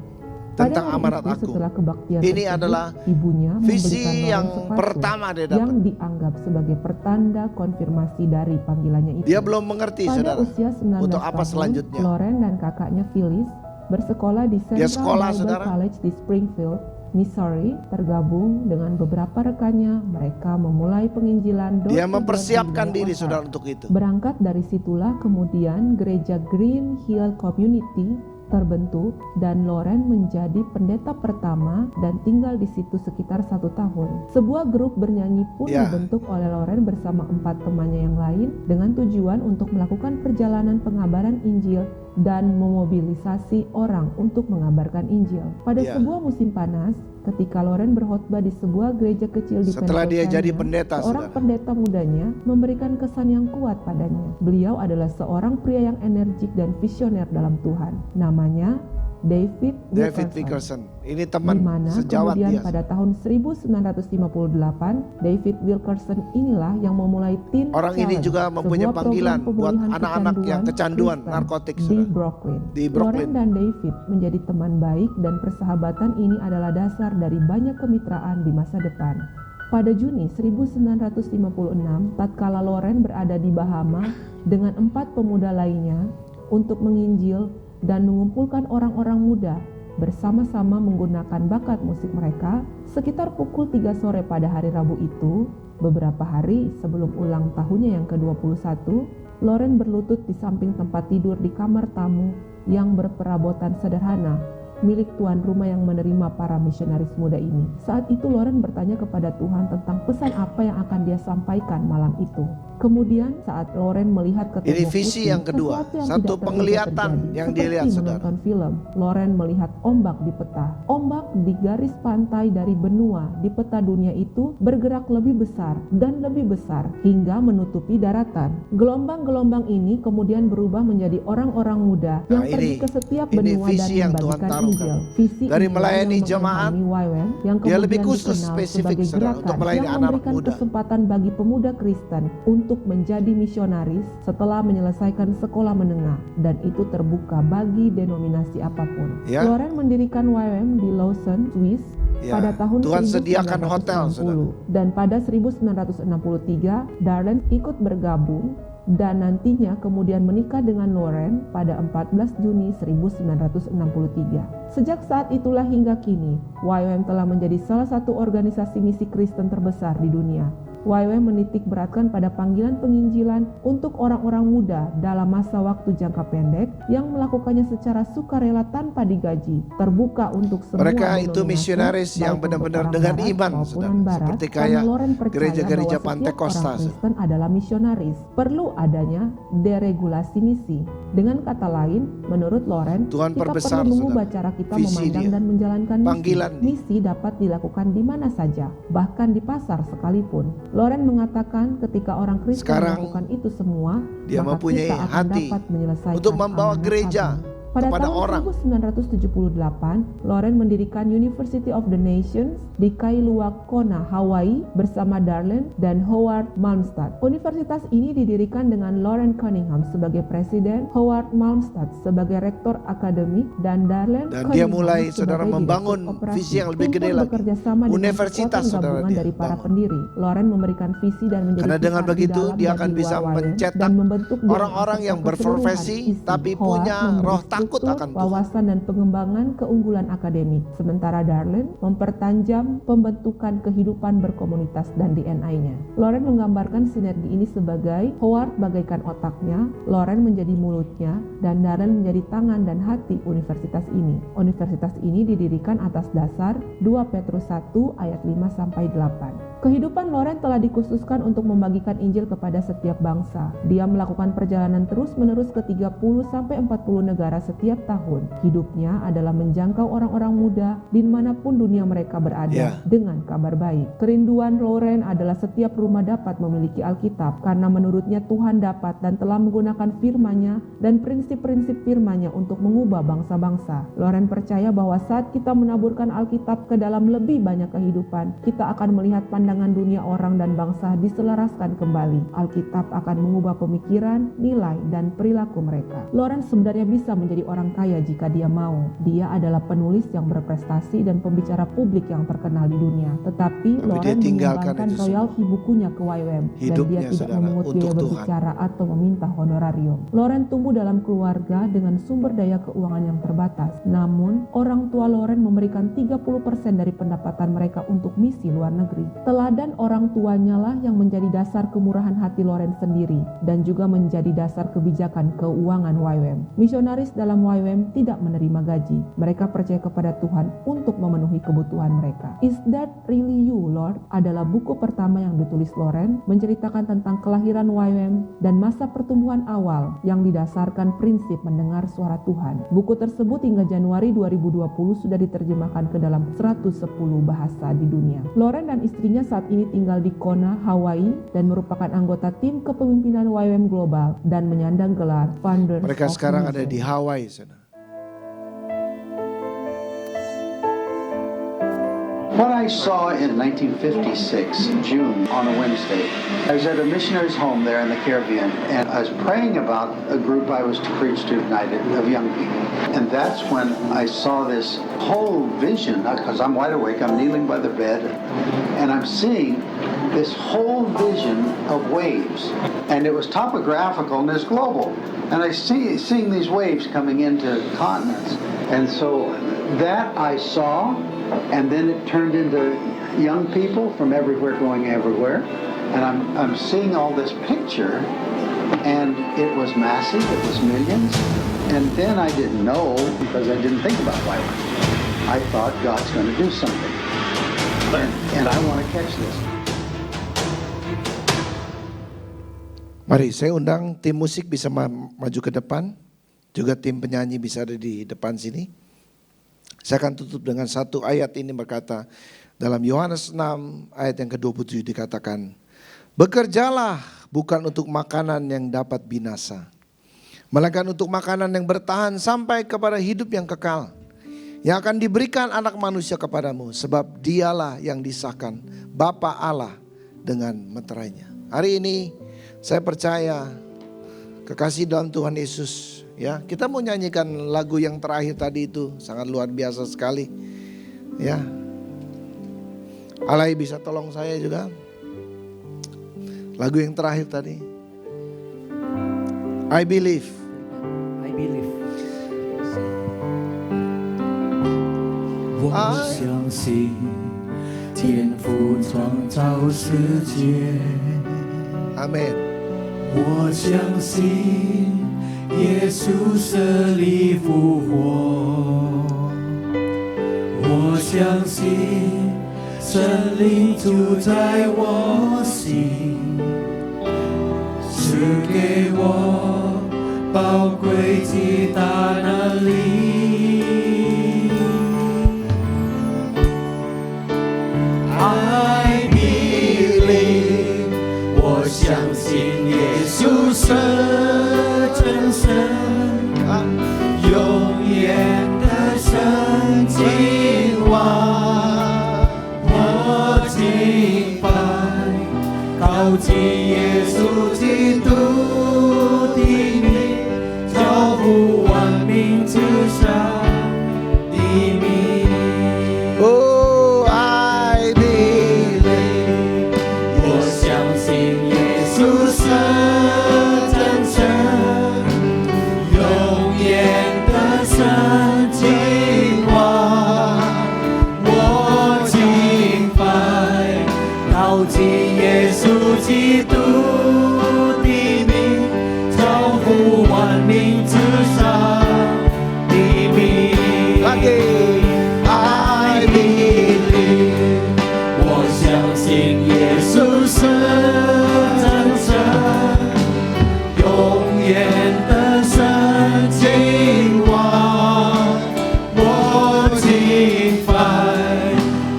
Speaker 2: Tentang
Speaker 5: Pada hari
Speaker 2: amanat
Speaker 5: itu,
Speaker 2: agung.
Speaker 5: setelah kebaktian
Speaker 2: Ini
Speaker 5: tersebut,
Speaker 2: adalah
Speaker 5: ibunya
Speaker 2: visi
Speaker 5: memberikan Loren
Speaker 2: yang
Speaker 5: sepatu
Speaker 2: pertama dia dapat.
Speaker 5: yang dianggap sebagai pertanda konfirmasi dari panggilannya itu.
Speaker 2: Dia belum mengerti
Speaker 5: Pada
Speaker 2: saudara
Speaker 5: usia 19
Speaker 2: untuk apa
Speaker 5: tahun,
Speaker 2: selanjutnya.
Speaker 5: Loren dan kakaknya Phyllis bersekolah di
Speaker 2: Dia
Speaker 5: Central
Speaker 2: sekolah,
Speaker 5: Bible
Speaker 2: saudara.
Speaker 5: College di Springfield, Missouri. Tergabung dengan beberapa rekannya, mereka memulai penginjilan door
Speaker 2: Dia
Speaker 5: to door
Speaker 2: mempersiapkan
Speaker 5: di
Speaker 2: diri
Speaker 5: wilayah
Speaker 2: saudara
Speaker 5: Onsar.
Speaker 2: untuk itu.
Speaker 5: Berangkat dari situlah kemudian gereja Green Hill Community terbentuk dan Loren menjadi pendeta pertama dan tinggal di situ sekitar 1 tahun. Sebuah grup bernyanyi pun
Speaker 2: Ya.
Speaker 5: dibentuk oleh Loren bersama 4 temannya yang lain dengan tujuan untuk melakukan perjalanan pengabaran Injil dan memobilisasi orang untuk mengabarkan Injil. Pada
Speaker 2: Ya.
Speaker 5: sebuah musim panas, ketika Loren berkhotbah di sebuah gereja kecil di
Speaker 2: Setelah dia
Speaker 5: Pennsylvania,
Speaker 2: jadi pendeta,
Speaker 5: seorang
Speaker 2: saudara.
Speaker 5: pendeta mudanya memberikan kesan yang kuat padanya. Beliau adalah seorang pria yang energik dan visioner dalam Tuhan. Namanya David
Speaker 2: Wilkerson. Ini
Speaker 5: di
Speaker 2: teman
Speaker 5: mana
Speaker 2: sejawat
Speaker 5: kemudian
Speaker 2: dia.
Speaker 5: pada tahun 1958 David Wilkerson inilah yang memulai Teen
Speaker 2: Orang ini
Speaker 5: Challenge,
Speaker 2: juga mempunyai
Speaker 5: sebuah
Speaker 2: panggilan
Speaker 5: program
Speaker 2: buat
Speaker 5: pemulihan
Speaker 2: anak-anak yang kecanduan
Speaker 5: Kristen
Speaker 2: narkotik,
Speaker 5: di
Speaker 2: saudara.
Speaker 5: Brooklyn.
Speaker 2: Di Brooklyn.
Speaker 5: Loren dan David menjadi teman baik dan persahabatan ini adalah dasar dari banyak kemitraan di masa depan. Pada Juni 1956, tatkala Loren berada di Bahama dengan 4 pemuda lainnya untuk menginjil dan mengumpulkan orang-orang muda bersama-sama menggunakan bakat musik mereka, sekitar pukul 3 sore pada hari Rabu itu, beberapa hari sebelum ulang tahunnya yang ke-21, Loren berlutut di samping tempat tidur di kamar tamu yang berperabotan sederhana milik tuan rumah yang menerima para misionaris muda ini. Saat itu Loren bertanya kepada Tuhan tentang pesan apa yang akan dia sampaikan malam itu. Kemudian saat Loren melihat ke
Speaker 2: Ini
Speaker 5: tembok
Speaker 2: visi
Speaker 5: putih,
Speaker 2: yang kedua.
Speaker 5: sesuatu yang
Speaker 2: Satu
Speaker 5: tidak terduga
Speaker 2: penglihatan
Speaker 5: terjadi.
Speaker 2: yang
Speaker 5: Seperti
Speaker 2: dilihat, saudara.
Speaker 5: menonton film, Loren melihat ombak di peta. Ombak di garis pantai dari benua di peta dunia itu bergerak lebih besar dan lebih besar hingga menutupi daratan. Gelombang-gelombang ini kemudian berubah menjadi orang-orang muda yang
Speaker 2: Nah,
Speaker 5: pergi
Speaker 2: ini-
Speaker 5: ke setiap
Speaker 2: ini
Speaker 5: benua dan
Speaker 2: visi yang Tuhan
Speaker 5: membagikan
Speaker 2: taruhkan.
Speaker 5: Injil. Visi
Speaker 2: Dari
Speaker 5: inilah
Speaker 2: melayani
Speaker 5: yang
Speaker 2: jemaat,
Speaker 5: mengilhami YWAM yang
Speaker 2: dia lebih
Speaker 5: kemudian
Speaker 2: khusus
Speaker 5: dikenal
Speaker 2: spesifik,
Speaker 5: sebagai
Speaker 2: saudara, untuk
Speaker 5: gerakan
Speaker 2: melayani
Speaker 5: yang
Speaker 2: anak-anak
Speaker 5: memberikan
Speaker 2: muda.
Speaker 5: kesempatan bagi pemuda Kristen untuk menjadi misionaris setelah menyelesaikan sekolah menengah, dan itu terbuka bagi denominasi apapun.
Speaker 2: Ya.
Speaker 5: Loren mendirikan YWAM di Lausanne, Swiss
Speaker 2: Ya,
Speaker 5: pada tahun
Speaker 2: Tuhan
Speaker 5: 1960
Speaker 2: sediakan hotel, saudara.
Speaker 5: dan pada 1963 Darlene ikut bergabung dan nantinya kemudian menikah dengan Loren pada 14 Juni 1963. Sejak saat itulah hingga kini, YWAM telah menjadi salah satu organisasi misi Kristen terbesar di dunia. YWAM menitik beratkan pada panggilan penginjilan untuk orang-orang muda dalam masa waktu jangka pendek yang melakukannya secara sukarela tanpa digaji, terbuka untuk semua
Speaker 2: Mereka itu
Speaker 5: denominasi,
Speaker 2: misionaris yang
Speaker 5: baik
Speaker 2: benar-benar
Speaker 5: untuk
Speaker 2: dengan
Speaker 5: orang
Speaker 2: iman,
Speaker 5: barat maupun
Speaker 2: saudara.
Speaker 5: non-barat,
Speaker 2: Seperti
Speaker 5: karena
Speaker 2: kayak
Speaker 5: Loren percaya
Speaker 2: gereja-gereja
Speaker 5: bahwa setiap
Speaker 2: Pantekosta,
Speaker 5: orang Kristen adalah misionaris. Perlu adanya deregulasi misi. Dengan kata lain, menurut Loren,
Speaker 2: Tuhan
Speaker 5: kita
Speaker 2: perbesar,
Speaker 5: perlu mengubah
Speaker 2: saudara,
Speaker 5: cara kita
Speaker 2: visi
Speaker 5: memandang
Speaker 2: dia,
Speaker 5: dan menjalankan
Speaker 2: panggilan dia.
Speaker 5: Misi dapat dilakukan di mana saja, bahkan di pasar sekalipun. Loren mengatakan ketika orang Kristen
Speaker 2: Sekarang
Speaker 5: melakukan itu semua,
Speaker 2: dia
Speaker 5: maka
Speaker 2: mempunyai
Speaker 5: kita akan
Speaker 2: hati
Speaker 5: dapat menyelesaikan
Speaker 2: untuk membawa
Speaker 5: amanat
Speaker 2: gereja
Speaker 5: agung. Pada
Speaker 2: kepada
Speaker 5: tahun
Speaker 2: orang.
Speaker 5: 1978, Loren mendirikan University of the Nations di Kailua Kona, Hawaii bersama Darlene dan Howard Malmstad. Universitas ini didirikan dengan Loren Cunningham sebagai presiden, Howard Malmstad sebagai rektor akademik, dan Darlene
Speaker 2: Dan dia
Speaker 5: Cunningham
Speaker 2: mulai,
Speaker 5: sebagai
Speaker 2: saudara,
Speaker 5: direktur
Speaker 2: membangun
Speaker 5: operasi.
Speaker 2: visi yang lebih
Speaker 5: Tim
Speaker 2: gede
Speaker 5: pun
Speaker 2: lagi.
Speaker 5: bekerja sama dengan
Speaker 2: Universitas,
Speaker 5: kekuatan
Speaker 2: saudara,
Speaker 5: gabungan
Speaker 2: dia
Speaker 5: dari para
Speaker 2: bangun.
Speaker 5: pendiri. Loren memberikan visi dan menjadi
Speaker 2: Karena dengan
Speaker 5: pilar di
Speaker 2: begitu
Speaker 5: dalam
Speaker 2: dia
Speaker 5: dan
Speaker 2: akan
Speaker 5: di
Speaker 2: bisa
Speaker 5: luar YWAM
Speaker 2: mencetak
Speaker 5: dan membentuk DNA
Speaker 2: orang-orang yang
Speaker 5: serta keseluruhan
Speaker 2: berprofesi
Speaker 5: isi.
Speaker 2: tapi
Speaker 5: Howard
Speaker 2: punya
Speaker 5: memberi
Speaker 2: roh takut
Speaker 5: struktur,
Speaker 2: akan Tuhan.
Speaker 5: wawasan dan pengembangan keunggulan akademik. Sementara Darlene mempertajam pembentukan kehidupan berkomunitas dan DNA-nya. Loren menggambarkan sinergi ini sebagai Howard bagaikan otaknya, Loren menjadi mulutnya, dan Darlene menjadi tangan dan hati universitas ini. Universitas ini didirikan atas dasar 2 Petrus 1 ayat 5-8. Kehidupan Loren telah dikhususkan untuk membagikan Injil kepada setiap bangsa. Dia melakukan perjalanan terus-menerus ke 30-40 negara setiap tahun. Hidupnya adalah menjangkau orang-orang muda dimanapun dunia mereka berada
Speaker 2: Ya.
Speaker 5: dengan kabar baik. Kerinduan Loren adalah setiap rumah dapat memiliki Alkitab karena menurutnya Tuhan dapat dan telah menggunakan firman-Nya dan prinsip-prinsip firman-Nya untuk mengubah bangsa-bangsa. Loren percaya bahwa saat kita menaburkan Alkitab ke dalam lebih banyak kehidupan, kita akan melihat pandangan dunia orang dan bangsa diselaraskan kembali. Alkitab akan mengubah pemikiran, nilai, dan perilaku mereka. Loren sebenarnya bisa menjadi orang kaya jika dia mau. Dia adalah penulis yang berprestasi dan pembicara publik yang terkenal di dunia. Tetapi
Speaker 2: dia
Speaker 5: Loren
Speaker 2: tinggalkan
Speaker 5: menyumbangkan
Speaker 2: itu semua.
Speaker 5: royalti bukunya ke YWAM dan
Speaker 2: Hidupnya,
Speaker 5: dia tidak
Speaker 2: saudara,
Speaker 5: memungut biaya
Speaker 2: untuk Tuhan.
Speaker 5: berbicara atau meminta honorarium. Loren tumbuh dalam keluarga dengan sumber daya keuangan yang terbatas. Namun, orang tua Loren memberikan 30% dari pendapatan mereka untuk misi luar negeri. Teladan orang tuanya lah yang menjadi dasar kemurahan hati Loren sendiri dan juga menjadi dasar kebijakan keuangan YWAM. Misionaris dalam dalam YWAM tidak menerima gaji. Mereka percaya kepada Tuhan untuk memenuhi kebutuhan mereka. Is That Really You, Lord? Adalah buku pertama yang ditulis Loren, menceritakan tentang kelahiran YWAM dan masa pertumbuhan awal yang didasarkan prinsip mendengar suara Tuhan. Buku tersebut hingga Januari 2020 sudah diterjemahkan ke dalam 110 bahasa di dunia. Loren dan istrinya saat ini tinggal di Kona, Hawaii dan merupakan anggota tim kepemimpinan YWAM Global dan menyandang gelar Founders
Speaker 2: Mereka
Speaker 5: of
Speaker 2: sekarang ada
Speaker 5: Mission.
Speaker 2: di Hawaii sana.
Speaker 6: What I saw in 1956, June, on a Wednesday, I was at a missionary's home there in the Caribbean, and I was praying about a group I was to preach to tonight of young people. And that's when I saw this whole vision, because I'm wide awake, I'm kneeling by the bed, and I'm seeing this whole vision of waves. And it was topographical and it's global. And I seeing these waves coming into continents. And so that I saw, and then it turned into young people from everywhere going everywhere. And I'm seeing all this picture, and it was massive, it was millions. And then I didn't know, because I didn't think about life. I thought God's going to do something. And I want to catch this.
Speaker 2: Mari saya undang tim musik bisa maju ke depan. Juga tim penyanyi bisa ada di depan sini. Saya akan tutup dengan satu ayat ini berkata, dalam Yohanes 6 ayat yang ke-27 dikatakan, bekerjalah bukan untuk makanan yang dapat binasa, melainkan untuk makanan yang bertahan sampai kepada hidup yang kekal, yang akan diberikan anak manusia kepadamu, sebab dialah yang disahkan Bapa Allah dengan meterainya. Hari ini saya percaya kekasih dalam Tuhan Yesus, ya, kita mau nyanyikan lagu yang terakhir tadi itu sangat luar biasa sekali. Ya. Alay bisa tolong saya juga. Lagu yang terakhir tadi. I believe.
Speaker 1: I believe.
Speaker 4: 我相信天父创造世界，
Speaker 2: Amin.
Speaker 4: 我相信耶稣舍利复活，我相信神灵住在我心，赐给我宝贵极大能力。I believe， 我相信耶稣是真神，永远的神君王，我敬拜靠近耶稣基督的名，超乎万民之上的名。
Speaker 2: Oh, I believe.
Speaker 4: 我相信耶稣是真神，永远的神君王，我敬拜靠近耶稣基督的名，超乎万民之上的名。
Speaker 2: Lagi.
Speaker 4: I believe， 我相信耶稣是真神，永远的神君王，我敬拜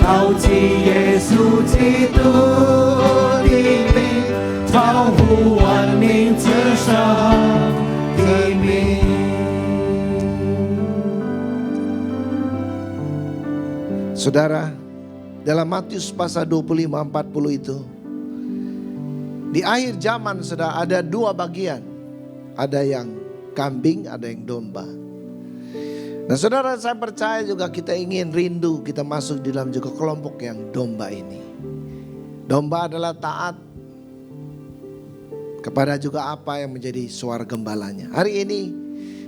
Speaker 4: 靠近耶稣基督的名，超乎万民之上的名。
Speaker 2: Saudara, dalam Matius pasal 25-40 itu, di akhir zaman sudah ada dua bagian. Ada yang kambing, ada yang domba. Nah saudara, saya percaya juga kita ingin rindu kita masuk di dalam juga kelompok yang domba ini. Domba adalah taat kepada juga apa yang menjadi suara gembalanya. Hari ini,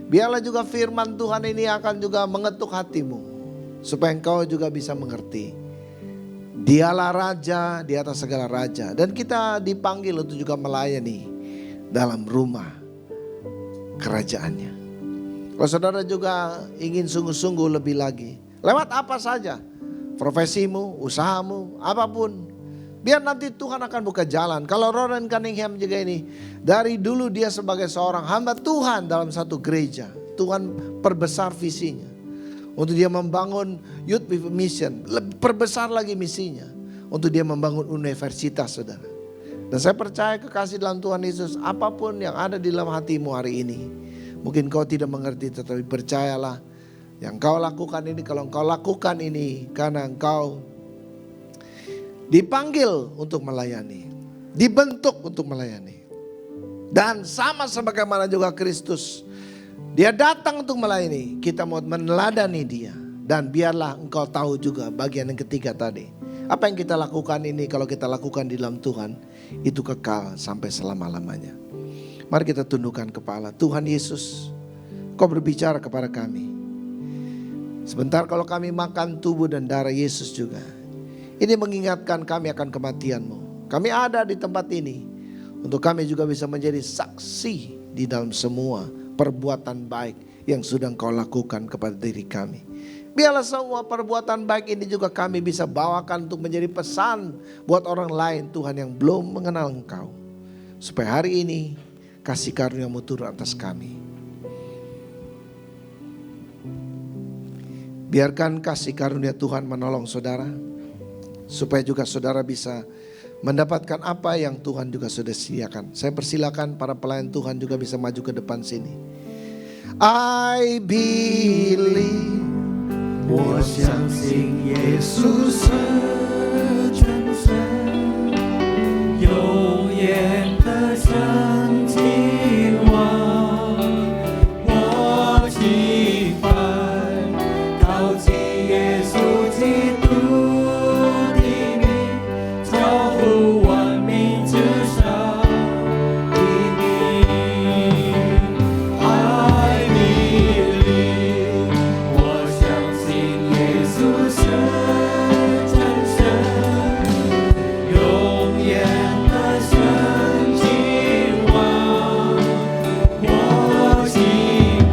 Speaker 2: biarlah juga firman Tuhan ini akan juga mengetuk hatimu. Supaya engkau juga bisa mengerti. Dialah raja di atas segala raja. Dan kita dipanggil untuk juga melayani dalam rumah kerajaannya. Kalau saudara juga ingin sungguh-sungguh lebih lagi, lewat apa saja, profesimu, usahamu, apapun, biar nanti Tuhan akan buka jalan. Kalau Ronan Cunningham juga ini, dari dulu dia sebagai seorang hamba Tuhan dalam satu gereja, Tuhan perbesar visinya. Untuk dia membangun Youth with Mission, perbesar lagi misinya. Untuk dia membangun universitas, saudara. Dan saya percaya kekasih dalam Tuhan Yesus, apapun yang ada di dalam hatimu hari ini, mungkin kau tidak mengerti, tetapi percayalah, yang kau lakukan ini, kalau engkau lakukan ini karena engkau dipanggil untuk melayani, dibentuk untuk melayani. Dan sama sebagaimana juga Kristus, dia datang untuk melayani, kita mau meneladani dia. Dan biarlah engkau tahu juga bagian yang ketiga tadi, apa yang kita lakukan ini, kalau kita lakukan di dalam Tuhan, itu kekal sampai selama-lamanya. Mari kita tundukkan kepala. Tuhan Yesus, Kau berbicara kepada kami. Sebentar kalau kami makan tubuh dan darah Yesus juga, ini mengingatkan kami akan kematian-Mu. Kami ada di tempat ini untuk kami juga bisa menjadi saksi di dalam semua perbuatan baik yang sudah Kau lakukan kepada diri kami. Biarlah semua perbuatan baik ini juga kami bisa bawakan untuk menjadi pesan buat orang lain, Tuhan, yang belum mengenal Engkau. Supaya hari ini kasih karunia-Mu turun atas kami. Biarkan kasih karunia Tuhan menolong saudara, supaya juga saudara bisa mendapatkan apa yang Tuhan juga sudah sediakan. Saya persilakan para pelayan Tuhan juga bisa maju ke depan sini. I believe,
Speaker 4: 我相信耶稣是真神，永远的神情望。我敬拜高举耶稣基督的名，超乎万民之上的名。I believe， 我相信耶稣是真神，永远的神情望。我敬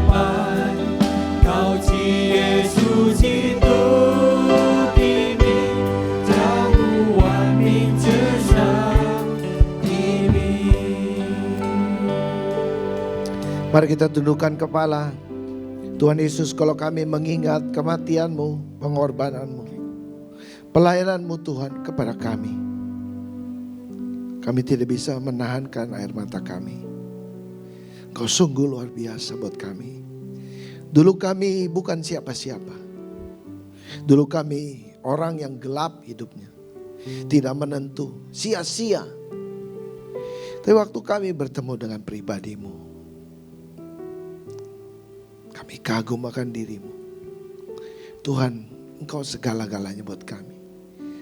Speaker 4: 拜高举耶稣基督的名，超乎万民之上的名。
Speaker 2: Mari kita tundukkan kepala. Tuhan Yesus, kalau kami mengingat kematian-Mu, pengorbanan-Mu, pelayanan-Mu Tuhan kepada kami, kami tidak bisa menahankan air mata kami. Kau sungguh luar biasa buat kami. Dulu kami bukan siapa-siapa. Dulu kami orang yang gelap hidupnya, tidak menentu, sia-sia. Tapi waktu kami bertemu dengan pribadi-Mu, kami kagum akan diri-Mu. Tuhan, Engkau segala-galanya buat kami.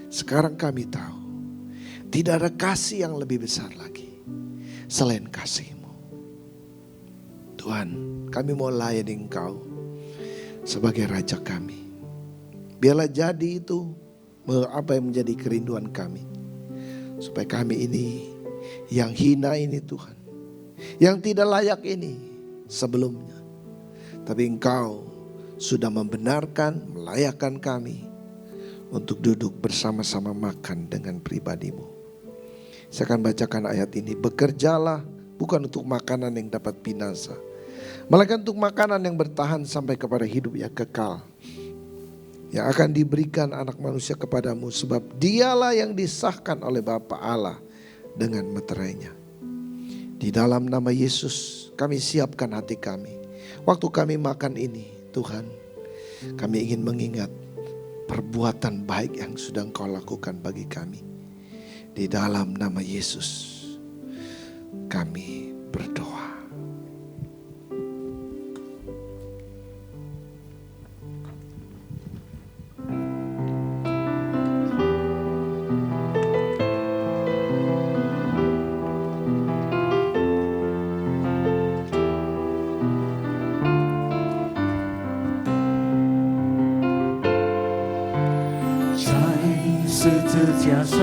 Speaker 2: Sekarang kami tahu, tidak ada kasih yang lebih besar lagi selain kasih-Mu. Tuhan, kami mau layani Engkau sebagai Raja kami. Biarlah jadi itu apa yang menjadi kerinduan kami. Supaya kami ini, yang hina ini Tuhan, yang tidak layak ini sebelumnya, tapi Engkau sudah membenarkan, melayakkan kami untuk duduk bersama-sama makan dengan pribadi-Mu. Saya akan bacakan ayat ini. Bekerjalah bukan untuk makanan yang dapat binasa, melainkan untuk makanan yang bertahan sampai kepada hidup yang kekal, yang akan diberikan anak manusia kepadamu. Sebab dialah yang disahkan oleh Bapa Allah dengan meterainya. Di dalam nama Yesus kami siapkan hati kami. Waktu kami makan ini, Tuhan, kami ingin mengingat perbuatan baik yang sudah Engkau lakukan bagi kami. Di dalam nama Yesus kami berdoa.
Speaker 4: 十字架上，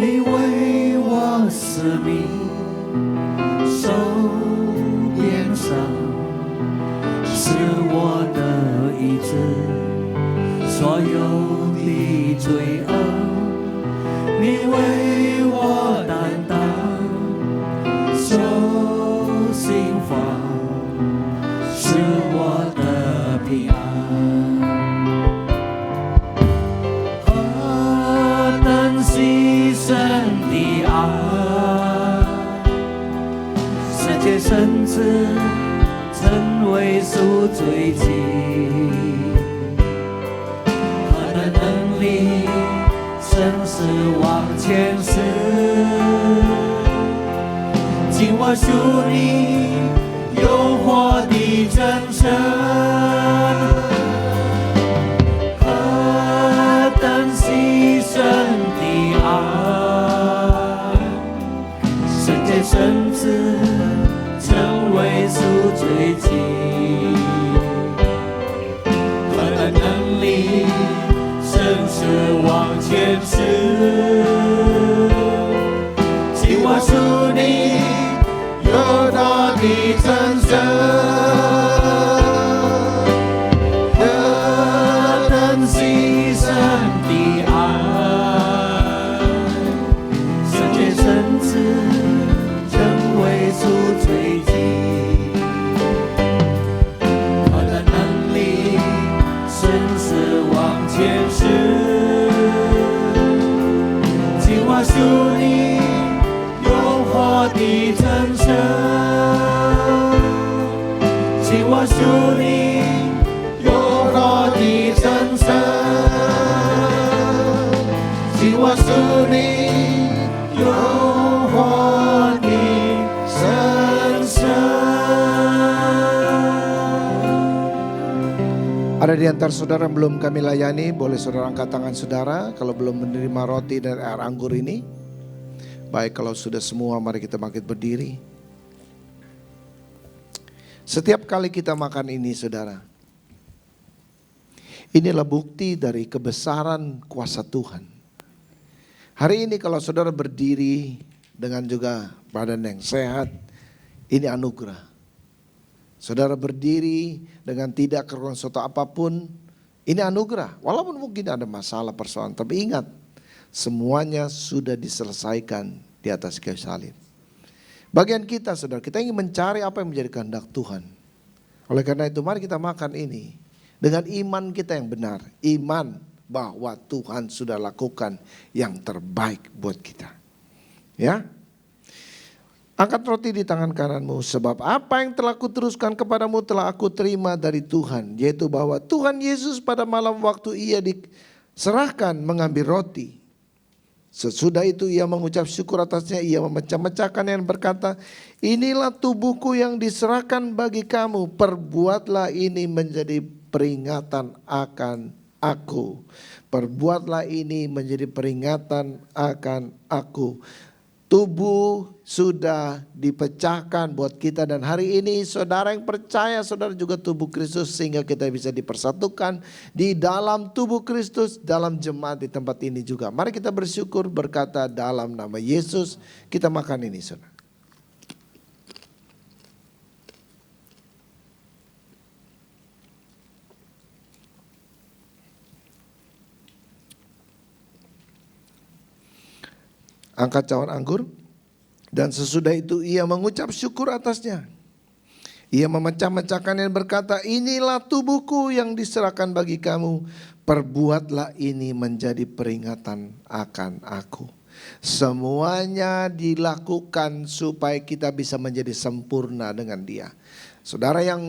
Speaker 4: 你为我死命，受鞭伤，是我的医治，所有的罪恶，你为我担当，受刑罚，是我的平安。何等牺牲的爱，世界甚至成为赎罪祭，何等能力，生死往前世，紧握属你诱惑的真神，何等牺牲的爱，世界甚至成为赎罪祭，何等能力，生死往前世，紧握属你诱惑的真神，何等牺牲的爱，世界甚至成为赎罪祭，何等能力，生死往前世，紧握属你诱惑的真神，紧握属你诱惑的真神，紧握属你诱惑的真神。
Speaker 2: Ada di antara saudara yang belum kami layani, boleh saudara angkat tangan saudara kalau belum menerima roti dan air anggur ini. Baik, kalau sudah semua mari kita bangkit berdiri. Setiap kali kita makan ini saudara, inilah bukti dari kebesaran kuasa Tuhan. Hari ini kalau saudara berdiri dengan juga badan yang sehat, ini anugerah. Saudara berdiri dengan tidak kekurangan sesuatu apapun, ini anugerah. Walaupun mungkin ada masalah persoalan, tapi ingat, semuanya sudah diselesaikan di atas kayu salib. Bagian kita saudara, kita ingin mencari apa yang menjadi kehendak Tuhan. Oleh karena itu mari kita makan ini dengan iman kita yang benar. Iman bahwa Tuhan sudah lakukan yang terbaik buat kita. Ya. Angkat roti di tangan kananmu, sebab apa yang telah kuteruskan kepadamu telah aku terima dari Tuhan, yaitu bahwa Tuhan Yesus pada malam waktu ia diserahkan mengambil roti. Sesudah itu ia mengucap syukur atasnya, ia memecah-mecahkan dan berkata, inilah tubuhku yang diserahkan bagi kamu, perbuatlah ini menjadi peringatan akan aku. Perbuatlah ini menjadi peringatan akan aku. Tubuh sudah dipecahkan buat kita dan hari ini saudara yang percaya saudara juga tubuh Kristus sehingga kita bisa dipersatukan di dalam tubuh Kristus dalam jemaat di tempat ini juga. Mari kita bersyukur berkata dalam nama Yesus kita makan ini saudara. Angkat cawan anggur dan sesudah itu ia mengucap syukur atasnya. Ia memecah-mecahkan dan berkata, inilah tubuhku yang diserahkan bagi kamu, perbuatlah ini menjadi peringatan akan aku. Semuanya dilakukan supaya kita bisa menjadi sempurna dengan dia. Saudara yang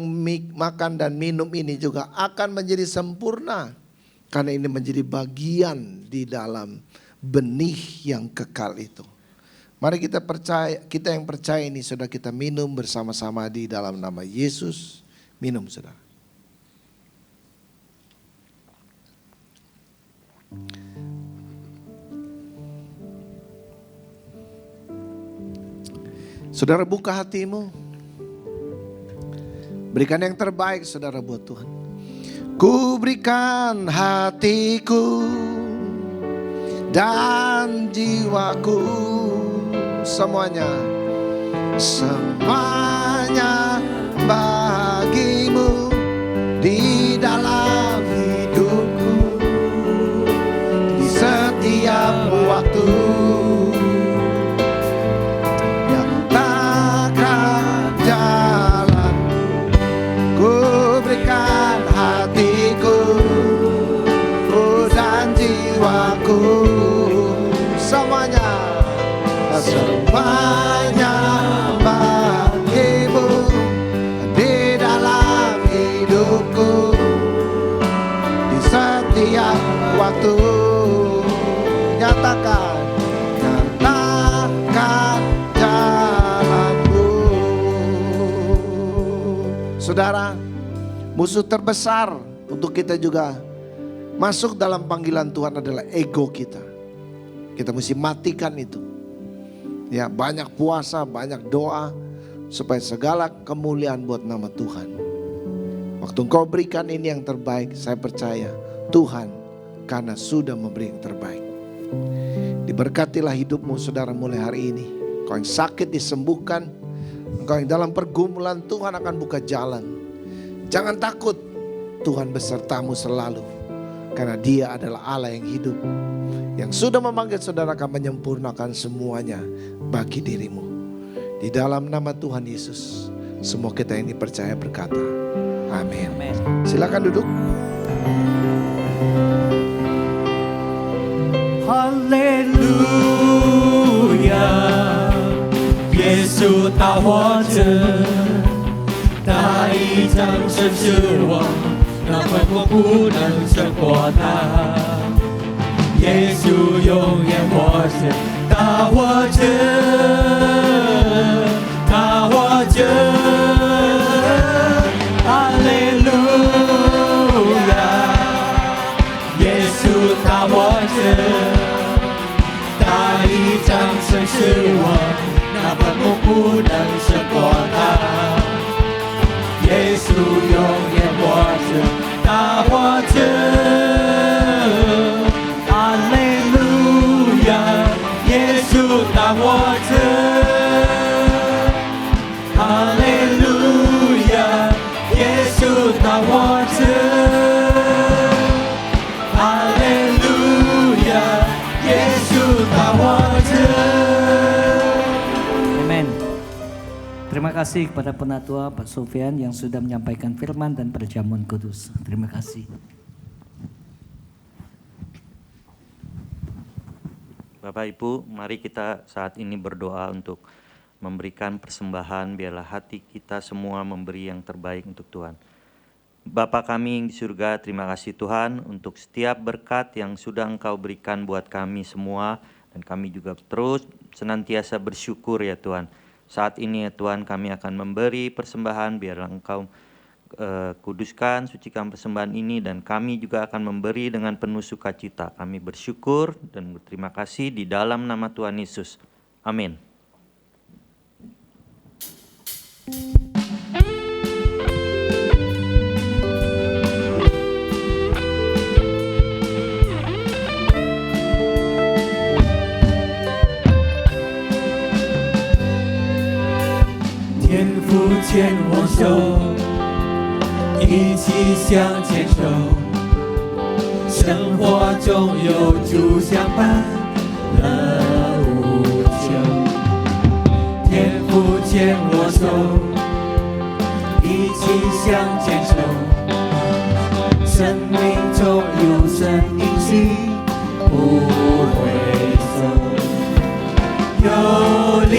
Speaker 2: makan dan minum ini juga akan menjadi sempurna karena ini menjadi bagian di dalam benih yang kekal itu. Mari kita percaya, kita yang percaya ini sudah kita minum bersama-sama di dalam nama Yesus. Minum saudara. Saudara buka hatimu. Berikan yang terbaik saudara buat Tuhan. Ku berikan hatiku dan jiwaku, semuanya bagimu, hidupku di setiap waktu. Nyatakan jalanmu. Saudara, musuh terbesar untuk kita juga masuk dalam panggilan Tuhan adalah ego kita. Kita mesti matikan itu. Ya, banyak puasa, banyak doa supaya segala kemuliaan buat nama Tuhan. Waktu engkau berikan ini yang terbaik, saya percaya Tuhan karena sudah memberi yang terbaik. Diberkatilah hidupmu saudara mulai hari ini. Kau yang sakit disembuhkan, engkau yang dalam pergumulan Tuhan akan buka jalan. Jangan takut, Tuhan besertamu selalu. Karena Dia adalah Allah yang hidup, yang sudah memanggil saudara akan menyempurnakan semuanya bagi dirimu. Di dalam nama Tuhan Yesus, semua kita ini percaya berkata, amin. Silakan duduk.
Speaker 4: Haleluya， 耶稣大活着，他一掌声是我，那困惑不能胜过他。耶稣永远活着，他活着，他活着，哈利路亚，耶稣他活着。他一掌声是我，那困惑不能胜过他。耶稣永远活着，他活着，哈利路亚，耶稣他活着，哈利路亚，耶稣他活着，哈利路亚。
Speaker 1: Amin. Terima kasih kepada penatua Pak Sofian yang sudah menyampaikan firman dan perjamuan kudus. Terima kasih.
Speaker 7: Bapak Ibu, mari kita saat ini berdoa untuk memberikan persembahan, biarlah hati kita semua memberi yang terbaik untuk Tuhan. Bapa kami yang di surga, terima kasih Tuhan untuk setiap berkat yang sudah Engkau berikan buat kami semua. Dan kami juga terus senantiasa bersyukur ya Tuhan. Saat ini ya Tuhan kami akan memberi persembahan, biarlah Engkau kuduskan, sucikan persembahan ini. Dan kami juga akan memberi dengan penuh sukacita. Kami bersyukur dan berterima kasih di dalam nama Tuhan Yesus. Amin.
Speaker 4: 牵我手，一起向前走。生活中有主相伴，乐无穷。天父牵我手，一起向前走。生命中有神引领，不回首。有力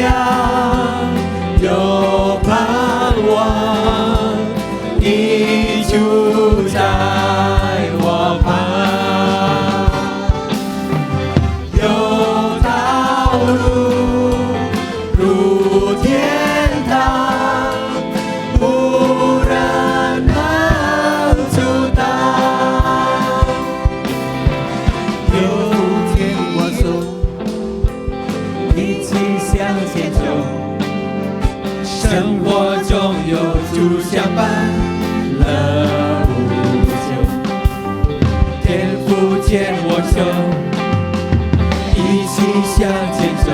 Speaker 4: 量。有盼望，你就在我旁。有道路，如天堂，无人能阻挡。有牵我手，一起向前走。生活中有主相伴，乐无穷。天父牵我手，一起向前走。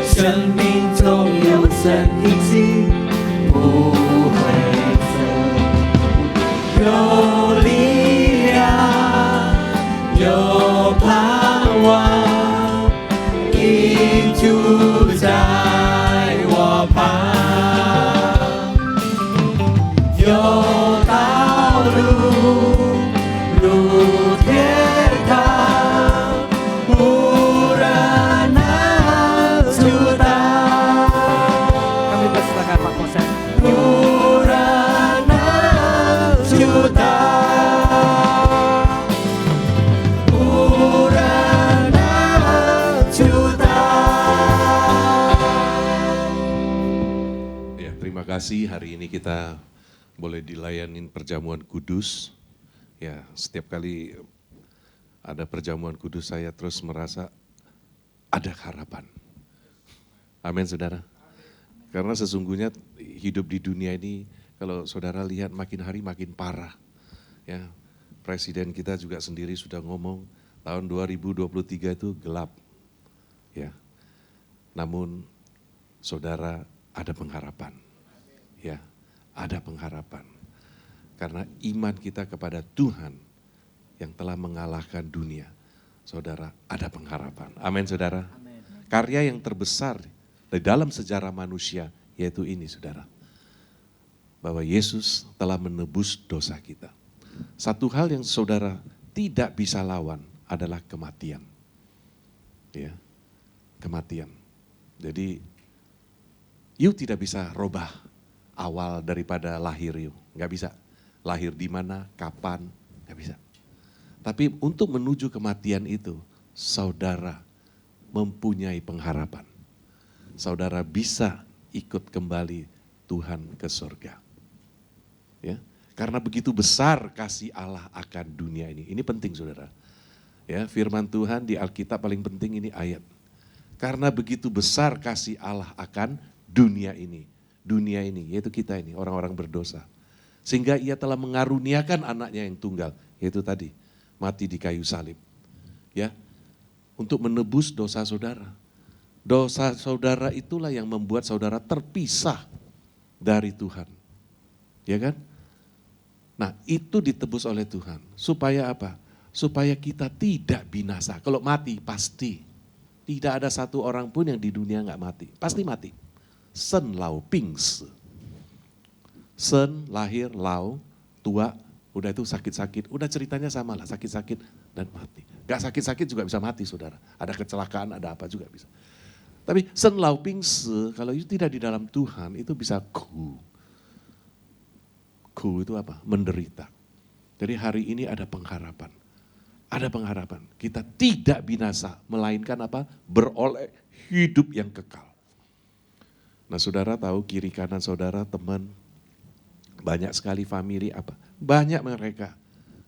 Speaker 4: 生命中有神引领，不回首。有力量，有盼望，你就在我旁。有道路，如天堂，无人能阻挡。
Speaker 8: kasih hari ini kita boleh dilayanin perjamuan kudus. Ya, setiap kali ada perjamuan kudus saya terus merasa ada harapan. Amin saudara. Karena sesungguhnya hidup di dunia ini kalau saudara lihat makin hari makin parah. Ya, Presiden kita juga sendiri sudah ngomong tahun 2023 itu gelap. Ya. Namun saudara ada pengharapan. Ya, ada pengharapan. Karena iman kita kepada Tuhan yang telah mengalahkan dunia. Saudara, ada pengharapan. Amin saudara.
Speaker 1: Amin.
Speaker 8: Karya yang terbesar di dalam sejarah manusia yaitu ini saudara. Bahwa Yesus telah menebus dosa kita. Satu hal yang saudara tidak bisa lawan adalah kematian. Ya, kematian. Jadi, you tidak bisa robah awal daripada lahir you. Nggak bisa. Lahir di mana, kapan, nggak bisa. Tapi untuk menuju kematian itu, saudara mempunyai pengharapan. Saudara bisa ikut kembali Tuhan ke surga. Ya, karena begitu besar kasih Allah akan dunia ini. Ini penting saudara. Ya, firman Tuhan di Alkitab paling penting ini ayat. Karena begitu besar kasih Allah akan dunia ini. Dunia ini, yaitu kita ini, orang-orang berdosa. Sehingga ia telah mengaruniakan anaknya yang tunggal, yaitu tadi, mati di kayu salib. Ya, untuk menebus dosa saudara. Dosa saudara itulah yang membuat saudara terpisah dari Tuhan. Ya kan? Nah, itu ditebus oleh Tuhan. Supaya apa? Supaya kita tidak binasa. Kalau mati, pasti. Tidak ada satu orang pun yang di dunia nggak mati. Pasti mati. Sen lau ping se. Sen, lahir, lau, tua, udah itu sakit-sakit. Udah ceritanya sama lah, sakit-sakit dan mati. Gak sakit-sakit juga bisa mati saudara. Ada kecelakaan, ada apa juga bisa. Tapi sen lau ping se, kalau itu tidak di dalam Tuhan, itu bisa ku. Ku itu apa? Menderita. Jadi hari ini ada pengharapan. Ada pengharapan. Kita tidak binasa, melainkan apa? Beroleh hidup yang kekal. Nah saudara tahu kiri kanan saudara, teman, banyak sekali family apa? Banyak mereka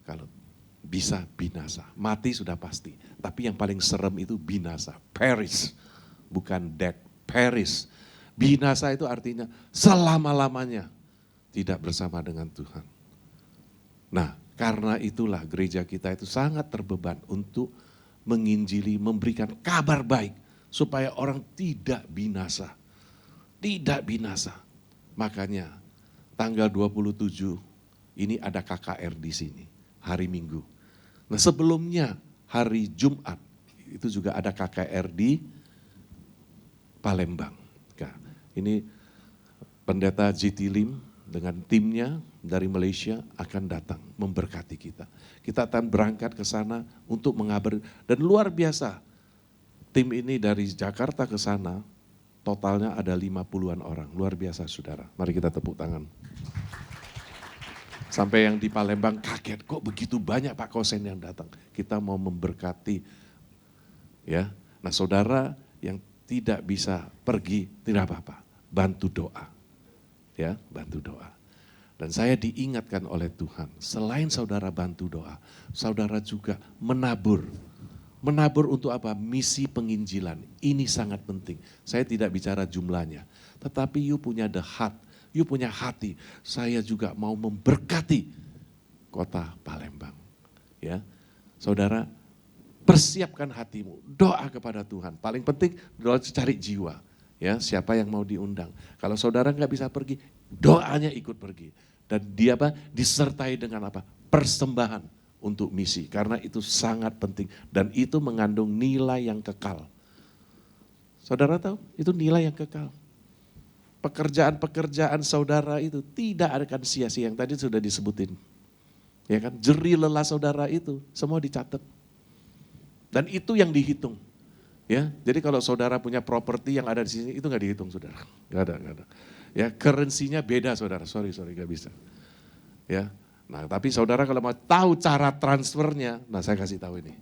Speaker 8: kalau bisa binasa. Mati sudah pasti. Tapi yang paling serem itu binasa. Perish. Bukan dead. Perish. Binasa itu artinya selama-lamanya tidak bersama dengan Tuhan. Nah, karena itulah gereja kita itu sangat terbeban untuk menginjili, memberikan kabar baik supaya orang tidak binasa. Tidak binasa. Makanya tanggal 27 ini ada KKR di sini, hari Minggu. Nah, sebelumnya hari Jumat itu juga ada KKR di Palembang. Nah, ini pendeta GT Lim dengan timnya dari Malaysia akan datang memberkati kita. Kita akan berangkat ke sana untuk mengabari. Dan luar biasa, tim ini dari Jakarta ke sana totalnya ada 50-an orang. Luar biasa saudara, mari kita tepuk tangan. Sampai yang di Palembang kaget, kok begitu banyak Pak Kosen yang datang. Kita mau memberkati. Ya, nah saudara yang tidak bisa pergi, tidak apa-apa, bantu doa. Ya, bantu doa. Dan saya diingatkan oleh Tuhan, selain saudara bantu doa, saudara juga menabur. Menabur untuk apa? Misi penginjilan. Ini sangat penting. Saya tidak bicara jumlahnya, tetapi you punya the heart, you punya hati. Saya juga mau memberkati kota Palembang. Ya, saudara, persiapkan hatimu, doa kepada Tuhan. Paling penting doa cari jiwa. Ya, siapa yang mau diundang. Kalau saudara nggak bisa pergi, doanya ikut pergi. Dan dia apa? Disertai dengan apa? Persembahan untuk misi. Karena itu sangat penting. Dan itu mengandung nilai yang kekal. Saudara tahu? Itu nilai yang kekal. Pekerjaan-pekerjaan saudara itu tidak akan sia-sia. Yang tadi sudah disebutin. Ya kan? Jerih lelah saudara itu semua dicatat. Dan itu yang dihitung. Ya, jadi kalau saudara punya properti yang ada di sini itu nggak dihitung saudara, nggak ada. Ya, currency-nya beda saudara, sorry nggak bisa. Ya, nah tapi saudara kalau mau tahu cara transfernya, nah saya kasih tahu ini,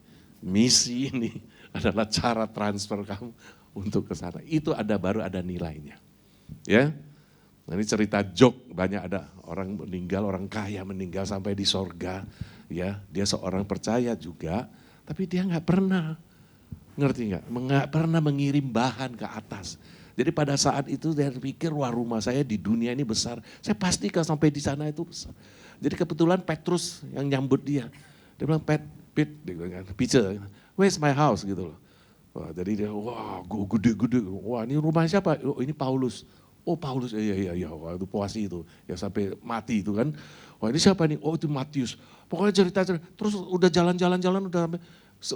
Speaker 8: misi ini adalah cara transfer kamu untuk ke sana. Itu baru ada nilainya. Ya, Nah, ini cerita joke, banyak ada orang meninggal, orang kaya meninggal sampai di sorga. Ya, dia seorang percaya juga, tapi dia nggak pernah, ngerti nggak pernah mengirim bahan ke atas. Jadi pada saat itu dia pikir, wah rumah saya di dunia ini besar, saya pasti kalau sampai di sana itu besar. Jadi kebetulan Petrus yang nyambut dia. Dia bilang, Peter, where's my house gitu loh. Wah, jadi dia, wah gede-gede, wah ini rumah siapa? Oh ini Paulus. Oh Paulus, iya, wah itu puasi itu, ya sampai mati itu kan. Wah ini siapa nih? Oh itu Matius. Pokoknya cerita, terus udah jalan-jalan, udah sampai,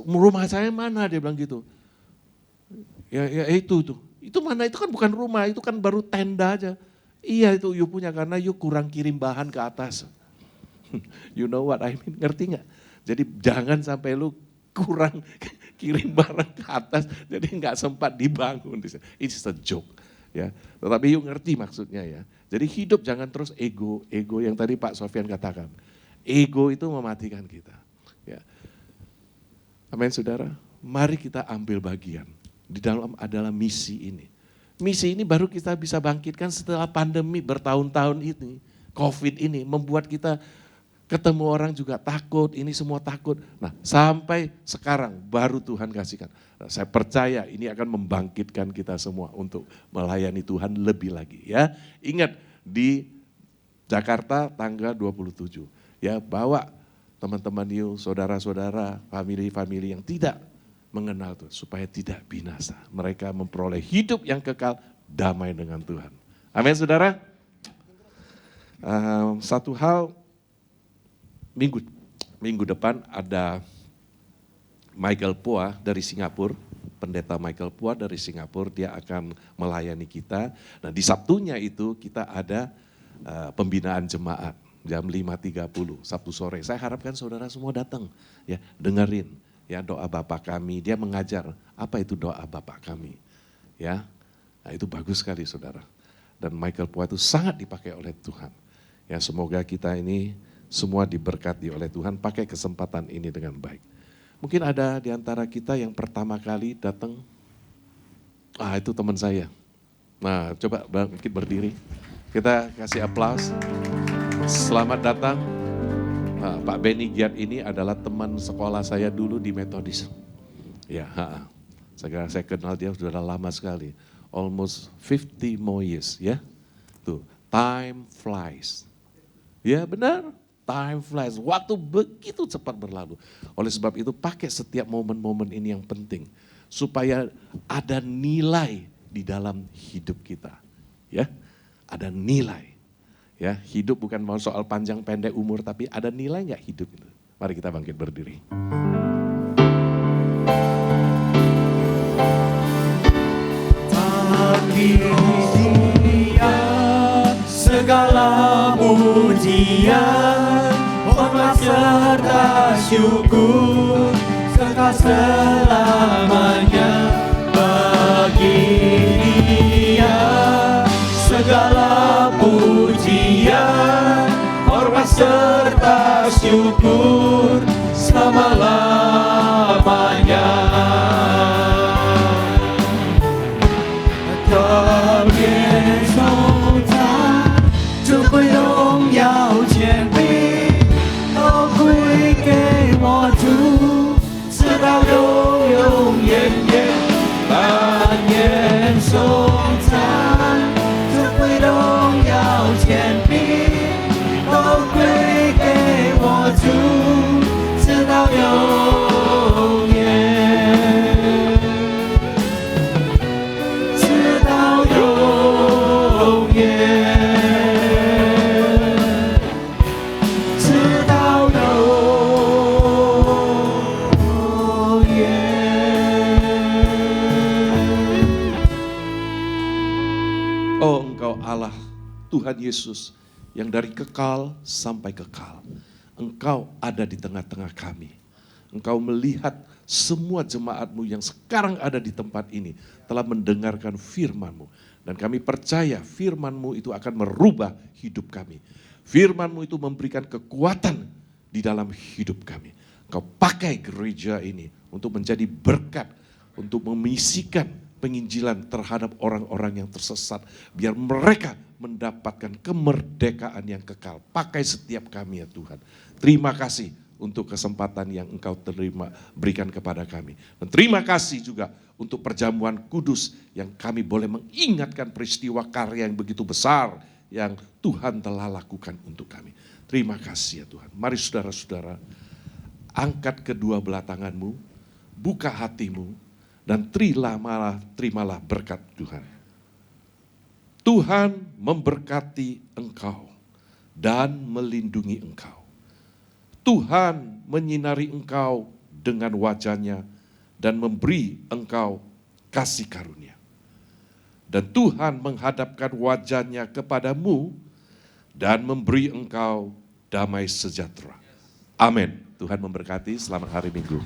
Speaker 8: rumah saya mana? Dia bilang gitu. Ya itu mana? Itu kan bukan rumah, itu kan baru tenda aja. Iya itu you punya, karena you kurang kirim bahan ke atas. You know what I mean, ngerti gak? Jadi jangan sampai lu kurang kirim barang ke atas, jadi gak sempat dibangun. It's a joke. Ya, tetapi you ngerti maksudnya ya. Jadi hidup jangan terus ego yang tadi Pak Sofian katakan. Ego itu mematikan kita. Ya. Amin saudara, mari kita ambil bagian di dalam adalah misi ini. Misi ini baru kita bisa bangkitkan setelah pandemi bertahun-tahun ini. COVID ini membuat kita ketemu orang juga takut, ini semua takut. Nah sampai sekarang baru Tuhan kasihkan. Nah, saya percaya ini akan membangkitkan kita semua untuk melayani Tuhan lebih lagi ya. Ingat di Jakarta tanggal 27 ya, bawa teman-teman you, saudara-saudara, family-family yang tidak mengenal Tuhan supaya tidak binasa. Mereka memperoleh hidup yang kekal, damai dengan Tuhan. Amin saudara. Satu hal, minggu depan ada Michael Pua dari Singapura, pendeta Michael Pua dari Singapura, dia akan melayani kita. Nah di Sabtunya itu kita ada pembinaan jemaat jam 5.30 Sabtu sore. Saya harapkan saudara semua datang ya, dengerin ya doa Bapa kami. Dia mengajar apa itu doa Bapa kami ya. Nah itu bagus sekali saudara. Dan Michael Pua itu sangat dipakai oleh Tuhan. Ya semoga kita ini semua diberkati oleh Tuhan, pakai kesempatan ini dengan baik. Mungkin ada di antara kita yang pertama kali datang, itu teman saya. Nah coba mungkin berdiri, kita kasih aplaus. Selamat datang. Pak Benny Giat ini adalah teman sekolah saya dulu di Metodis. Ya, saya kenal dia sudah lama sekali, almost 50 more years ya. Tuh, time flies. Ya benar. Time flies, waktu begitu cepat berlalu. Oleh sebab itu pakai setiap momen-momen ini yang penting. Supaya ada nilai di dalam hidup kita. Ya, ada nilai. Ya, hidup bukan mau soal panjang pendek umur, tapi ada nilai nggak hidup itu. Mari kita bangkit berdiri.
Speaker 4: Segala pujian, hormat serta syukur, kekal selamanya bagi Dia. Segala pujian, hormat serta syukur, selama-lamanya. 特别颂赞，这归荣耀权柄都归给我主，直到永永远远。但愿颂赞，这归荣耀权柄都归给我主，直到永远。
Speaker 8: Tuhan Yesus yang dari kekal sampai kekal. Engkau ada di tengah-tengah kami. Engkau melihat semua jemaat-Mu yang sekarang ada di tempat ini telah mendengarkan firman-Mu. Dan kami percaya firman-Mu itu akan merubah hidup kami. Firman-Mu itu memberikan kekuatan di dalam hidup kami. Engkau pakai gereja ini untuk menjadi berkat, untuk memisikan penginjilan terhadap orang-orang yang tersesat. Biar mereka mendapatkan kemerdekaan yang kekal. Pakai setiap kami ya Tuhan. Terima kasih untuk kesempatan yang Engkau berikan kepada kami. Dan terima kasih juga untuk perjamuan kudus yang kami boleh mengingatkan peristiwa karya yang begitu besar yang Tuhan telah lakukan untuk kami. Terima kasih ya Tuhan. Mari saudara-saudara, angkat kedua belah tanganmu, buka hatimu, dan terimalah berkat Tuhan. Tuhan memberkati engkau dan melindungi engkau. Tuhan menyinari engkau dengan wajah-Nya dan memberi engkau kasih karunia. Dan Tuhan menghadapkan wajah-Nya kepadamu dan memberi engkau damai sejahtera. Amin. Tuhan memberkati. Selamat hari Minggu.